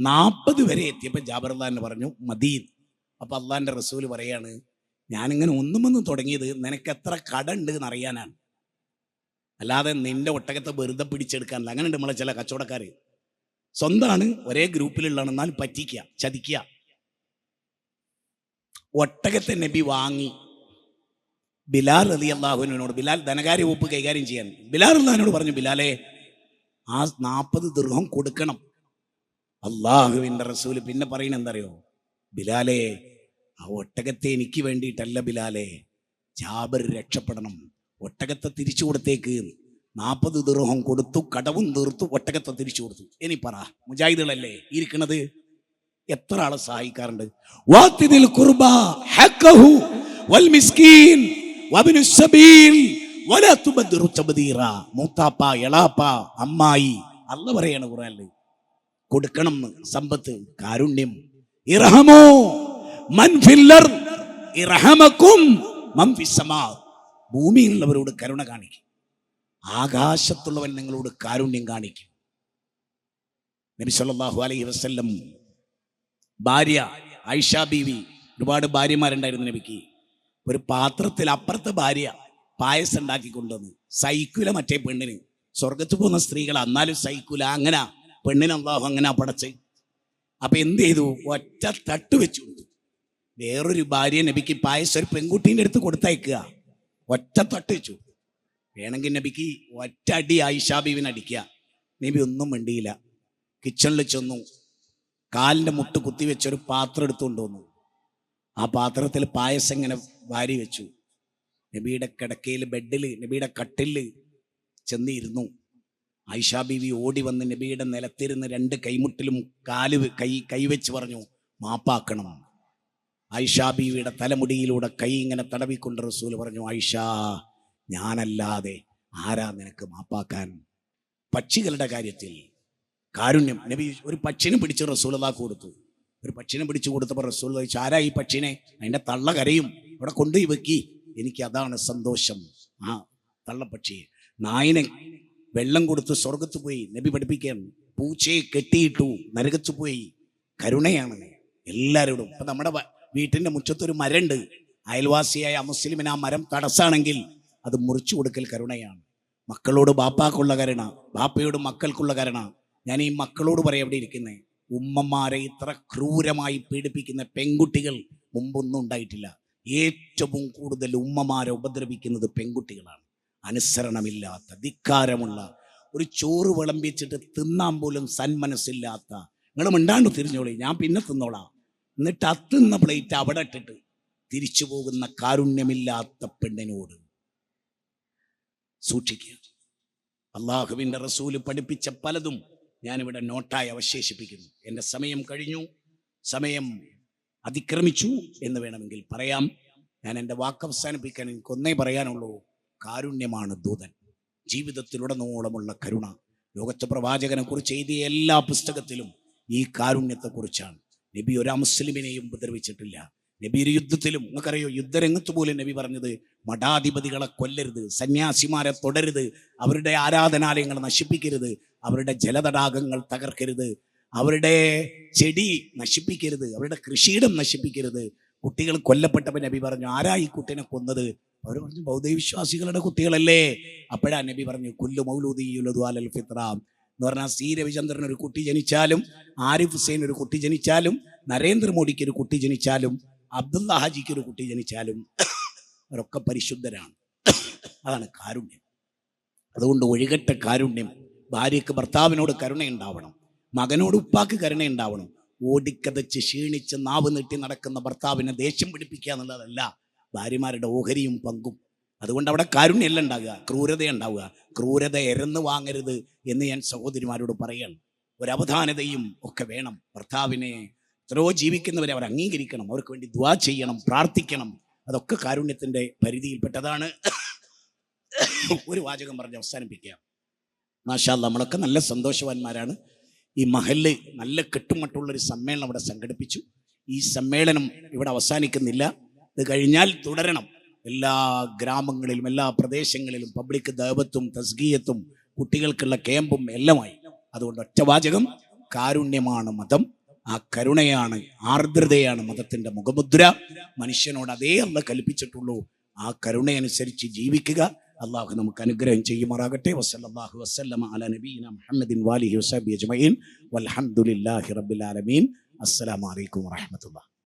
40 വരെ എത്തിയപ്പോൾ ജാബിർ റളിയല്ലാഹു പറഞ്ഞു, മദീ. അപ്പൊ അള്ളാഹിന്റെ റസൂൽ പറയാണ്, ഞാനിങ്ങനെ ഒന്നും തുടങ്ങിയത് നിനക്ക് എത്ര കട ഉണ്ട് എന്ന് അറിയാനാണ്, അല്ലാതെ നിന്റെ ഒട്ടകത്തെ വെറുതെ പിടിച്ചെടുക്കാനല്ല. അങ്ങനെ ഉണ്ട് നമ്മളെ ചില കച്ചവടക്കാർ, സ്വന്തമാണ്, ഒരേ ഗ്രൂപ്പിലുള്ളതാണ്, എന്നാൽ പറ്റിക്കുക, ചതിക്കുക. ഒട്ടകത്തെ നബി വാങ്ങി ബിലാൽ റളിയല്ലാഹുവിനോട്, ബിലാൽ ധനകാര്യ വകുപ്പ് കൈകാര്യം ചെയ്യാൻ, ബിലാൽ റളിയല്ലാഹുവിനോട് പറഞ്ഞു, ബിലാലെ, ആ 40 ദിർഹം കൊടുക്കണം. അള്ളാഹുവിൻ്റെ റസൂല് പിന്നെ പറയുന്നത് എന്തറിയോ? ബിലാലെ, ആ ഒട്ടകത്തെ എനിക്ക് വേണ്ടിയിട്ടല്ല ബിലാലെ, ജാബിർ രക്ഷപ്പെടണം, ഒട്ടകത്തെ തിരിച്ചു കൊടുത്തേക്ക്. 40 ദിർഹം കൊടുത്തു, കടവും തീർത്തു, ഒട്ടകത്തെ തിരിച്ചു കൊടുത്തു. ഇനി പറ, മുജാഹിദുകളല്ലേ ഇരിക്കുന്നത്, എത്ര ആളെ സഹായിക്കാറുണ്ട്? വാത്തിദിൽ ഖുർബ ഹഖഹു വൽ മിസ്കീൻ വബ്നു സബീൽ വലാ തുബദ്ദിറു തബ്ദീറ. മൂത്താപ്പ, എളാപ്പ, അമ്മായി, അല്ലാഹു പറയാണ് ഖുർആനിൽ, കൊടുക്കണം സമ്പത്ത്, കാരുണ്യം. ഇർഹമു മൻ ഫിൽ അർദ് ഇർഹമകും മൻ ഫിസ് സമാ. ഭൂമിയിലുള്ളവരോട് കരുണ കാണിക്കും, ആകാശത്തുള്ളവൻ നിങ്ങളോട് കാരുണ്യം കാണിക്കും. നബി സല്ലല്ലാഹു അലൈഹി വസല്ലം ഭാര്യ ആയിഷ ബീവി, ഒരുപാട് ഭാര്യമാരുണ്ടായിരുന്നു നബിക്ക്. ഒരു പാത്രത്തിൽ അപ്പുറത്തെ ഭാര്യ പായസം ഉണ്ടാക്കി കൊണ്ടുവന്ന്, സൈക്കൂല മറ്റേ പെണ്ണിന്, സ്വർഗത്ത് പോകുന്ന സ്ത്രീകൾ എന്നാലും സൈക്കൂല, അങ്ങനെ പെണ്ണിന് അല്ലാഹു അങ്ങനെ പടച്ച്. അപ്പൊ എന്ത് ചെയ്തു? ഒറ്റ തട്ട് വെച്ചു കൊടുത്തു. വേറൊരു ഭാര്യ നബിക്ക് പായസം ഒരു പെൺകുട്ടീൻ്റെ അടുത്ത് കൊടുത്തയക്കുക, ഒറ്റ തട്ട് വെച്ചു. വേണമെങ്കിൽ നബിക്ക് ഒറ്റ അടി ആയിഷാ ബീവിനെ അടിക്കുക. നബി ഒന്നും മിണ്ടിയില്ല. കിച്ചണിൽ ചെന്നു, കാലിൻ്റെ മുട്ട് കുത്തിവെച്ചൊരു പാത്രം എടുത്തുകൊണ്ട് വന്നു. ആ പാത്രത്തിൽ പായസം ഇങ്ങനെ വാരി വെച്ചു. നബിയുടെ കിടക്കയിൽ, ബെഡിൽ, നബിയുടെ കട്ടിലിൽ ചെന്നിരുന്നു. ആയിഷാ ബീവി ഓടി വന്ന് നബിയുടെ നിലത്തിരുന്ന് 2 കൈമുട്ടിലും കൈവെച്ച് പറഞ്ഞു, മാപ്പാക്കണം. ആയിഷാ ബീവിയുടെ തലമുടിയിലൂടെ കൈ ഇങ്ങനെ തടവിക്കൊണ്ട് റസൂൽ പറഞ്ഞു, ആയിഷാ, ഞാനല്ലാതെ ആരാ നിനക്ക് മാപ്പാക്കാൻ? പക്ഷികളുടെ കാര്യത്തിൽ കാരുണ്യം. നബി ഒരു പക്ഷിനെ പിടിച്ച് റസൂലുള്ളാഹിക്ക് കൊടുത്തു. ഒരു പക്ഷിനെ പിടിച്ചു കൊടുത്തപ്പോൾ റസൂൽ ചോദിച്ചു, ആരാ ഈ പക്ഷിനെ? അതിൻ്റെ തള്ള കരയും, ഇവിടെ കൊണ്ടുപോയി വെക്കി, എനിക്ക് അതാണ് സന്തോഷം. ആ തള്ളപ്പക്ഷിയെ. നായിനെ വെള്ളം കൊടുത്ത് സ്വർഗത്ത് പോയി, നബി പഠിപ്പിക്കാൻ. പൂച്ചയെ കെട്ടിയിട്ടു, നരകത്ത് പോയി. കരുണയാണ് എല്ലാവരോടും. ഇപ്പം നമ്മുടെ വീട്ടിൻ്റെ മുറ്റത്തൊരു മരമുണ്ട്, അയൽവാസിയായ അമുസ്ലിമിന് ആ മരം തടസ്സാണെങ്കിൽ അത് മുറിച്ചു കൊടുക്കൽ കരുണയാണ്. മക്കളോട് ബാപ്പാക്കുള്ള കരുണ, ബാപ്പയോട് മക്കൾക്കുള്ള കരുണ. ഞാൻ ഈ മക്കളോട് പറയാം, എവിടെ ഇരിക്കുന്നേ, ഉമ്മമാരെ ഇത്ര ക്രൂരമായി പീഡിപ്പിക്കുന്ന പെൺകുട്ടികൾ മുമ്പൊന്നും ഉണ്ടായിട്ടില്ല. ഏറ്റവും കൂടുതൽ ഉമ്മമാരെ ഉപദ്രവിക്കുന്നത് പെൺകുട്ടികളാണ്. അനുസരണമില്ലാത്ത, ധിക്കാരമുള്ള, ഒരു ചോറ് വിളമ്പിച്ചിട്ട് തിന്നാൻ പോലും സന്മനസ്സില്ലാത്ത. നിങ്ങൾ മിണ്ടാണ്ട് തിരിഞ്ഞോളി, ഞാൻ പിന്നെ തിന്നോളാം, എന്നിട്ട് അത്തുന്ന പ്ലേറ്റ് അവിടെ ഇട്ടിട്ട് തിരിച്ചു പോകുന്ന കാരുണ്യമില്ലാത്ത പെണ്ണിനോട് സൂക്ഷിക്കുക. അള്ളാഹുവിൻ്റെ റസൂല് പഠിപ്പിച്ച പലതും ഞാനിവിടെ നോട്ടായി അവശേഷിപ്പിക്കുന്നു. എൻ്റെ സമയം കഴിഞ്ഞു, സമയം അതിക്രമിച്ചു എന്ന് വേണമെങ്കിൽ പറയാം. ഞാൻ എൻ്റെ വാക്ക് അവസാനിപ്പിക്കാൻ എനിക്കൊന്നേ പറയാനുള്ളൂ, കാരുണ്യമാണ് ദൂതൻ. ജീവിതത്തിലുടനീളമുള്ള കരുണ. ലോകത്തെ പ്രവാചകനെ കുറിച്ച് എഴുതിയ എല്ലാ പുസ്തകത്തിലും ഈ കാരുണ്യത്തെക്കുറിച്ചാണ്. നബി ഒരു മുസ്ലിമിനെയും ഉപദ്രവിച്ചിട്ടില്ല. നബി ഒരു യുദ്ധത്തിലും, നിങ്ങൾക്കറിയോ, യുദ്ധരംഗത്ത് പോലും നബി പറഞ്ഞത്, മഠാധിപതികളെ കൊല്ലരുത്, സന്യാസിമാരെ തുടരുത്, അവരുടെ ആരാധനാലയങ്ങൾ നശിപ്പിക്കരുത്, അവരുടെ ജലതടാകങ്ങൾ തകർക്കരുത്, അവരുടെ ചെടി നശിപ്പിക്കരുത്, അവരുടെ കൃഷിയിടം നശിപ്പിക്കരുത്. കുട്ടികൾ കൊല്ലപ്പെട്ടപ്പോൾ നബി പറഞ്ഞു, ആരാ ഈ കുട്ടീനെ കൊന്നത്? അവർ പറഞ്ഞു, ബൗദ്ധവിശ്വാസികളുടെ കുട്ടികളല്ലേ. അപ്പോഴാ നബി പറഞ്ഞു, കുല്ലു മൗലൂദി യുലദു അലൽ ഫിത്ര എന്ന് പറഞ്ഞാൽ, സി രവിചന്ദ്രൻ ഒരു കുട്ടി ജനിച്ചാലും, ആരിഫ് ഹുസൈൻ ഒരു കുട്ടി ജനിച്ചാലും, നരേന്ദ്രമോദിക്ക് ഒരു കുട്ടി ജനിച്ചാലും, അബ്ദുള്ള ഹാജിക്ക് ഒരു കുട്ടി ജനിച്ചാലും അവരൊക്കെ പരിശുദ്ധരാണ്. അതാണ് കാരുണ്യം. അതുകൊണ്ട് ഒഴുകട്ട കാരുണ്യം. ഭാര്യയ്ക്ക് ഭർത്താവിനോട് കരുണയുണ്ടാവണം, മകനോട് ഉപ്പാക്ക് കരുണയുണ്ടാവണം. ഓടിക്കതച്ച് ക്ഷീണിച്ച് നാവ് നീട്ടി നടക്കുന്ന ഭർത്താവിനെ ദേഷ്യം പിടിപ്പിക്കുക എന്നുള്ളതല്ല ഭാര്യമാരുടെ ഓഹരിയും പങ്കും. അതുകൊണ്ട് അവിടെ കാരുണ്യമല്ല ഉണ്ടാവുക, ക്രൂരത ഉണ്ടാവുക. ക്രൂരത എരന്ന് വാങ്ങരുത് എന്ന് ഞാൻ സഹോദരിമാരോട് പറയണം. ഒരവധാനതയും ഒക്കെ വേണം. ഭർത്താവിനെ എത്രയോ ജീവിക്കുന്നവരെ അവർ അംഗീകരിക്കണം, അവർക്ക് വേണ്ടി ദുആ ചെയ്യണം, പ്രാർത്ഥിക്കണം. അതൊക്കെ കാരുണ്യത്തിൻ്റെ പരിധിയിൽപ്പെട്ടതാണ്. ഒരു വാചകം പറഞ്ഞ് അവസാനിപ്പിക്കാം. മാഷാ അല്ലാഹ്, നമ്മളൊക്കെ നല്ല സന്തോഷവാന്മാരാണ്. ഈ മഹല്ല് നല്ല കെട്ടുമട്ടുള്ളൊരു സമ്മേളനം ഇവിടെ സംഘടിപ്പിച്ചു. ഈ സമ്മേളനം ഇവിടെ അവസാനിക്കുന്നില്ല, ഇത് കഴിഞ്ഞാൽ തുടരണം. എല്ലാ ഗ്രാമങ്ങളിലും എല്ലാ പ്രദേശങ്ങളിലും പബ്ലിക് ദഅവത്തും തസ്ഗിയത്തും കുട്ടികൾക്കുള്ള ക്യാമ്പും എല്ലാമായി. അതുകൊണ്ട് ഒറ്റവാചകം, കാരുണ്യമാണ് മതം. ആ കരുണയാണ്, ആർദ്രതയാണ് മതത്തിൻ്റെ മുഖമുദ്ര. മനുഷ്യനോട് അതേ അല്ലാഹ് കൽപ്പിച്ചിട്ടുള്ളൂ. ആ കരുണയനുസരിച്ച് ജീവിക്കുക. അള്ളാഹു നമുക്ക് അനുഗ്രഹം ചെയ്യുമാറാകട്ടെ. വസല്ലല്ലാഹു വസല്ലമ അലാ നബിയിന മുഹമ്മദിൻ വാലിഹി വസഹ്ബിഹി അജ്മഈൻ വൽഹംദുലില്ലാഹി റബ്ബിൽ ആലമീൻ. അസ്സലാമു അലൈക്കും വറഹ്മത്തുള്ളാഹി.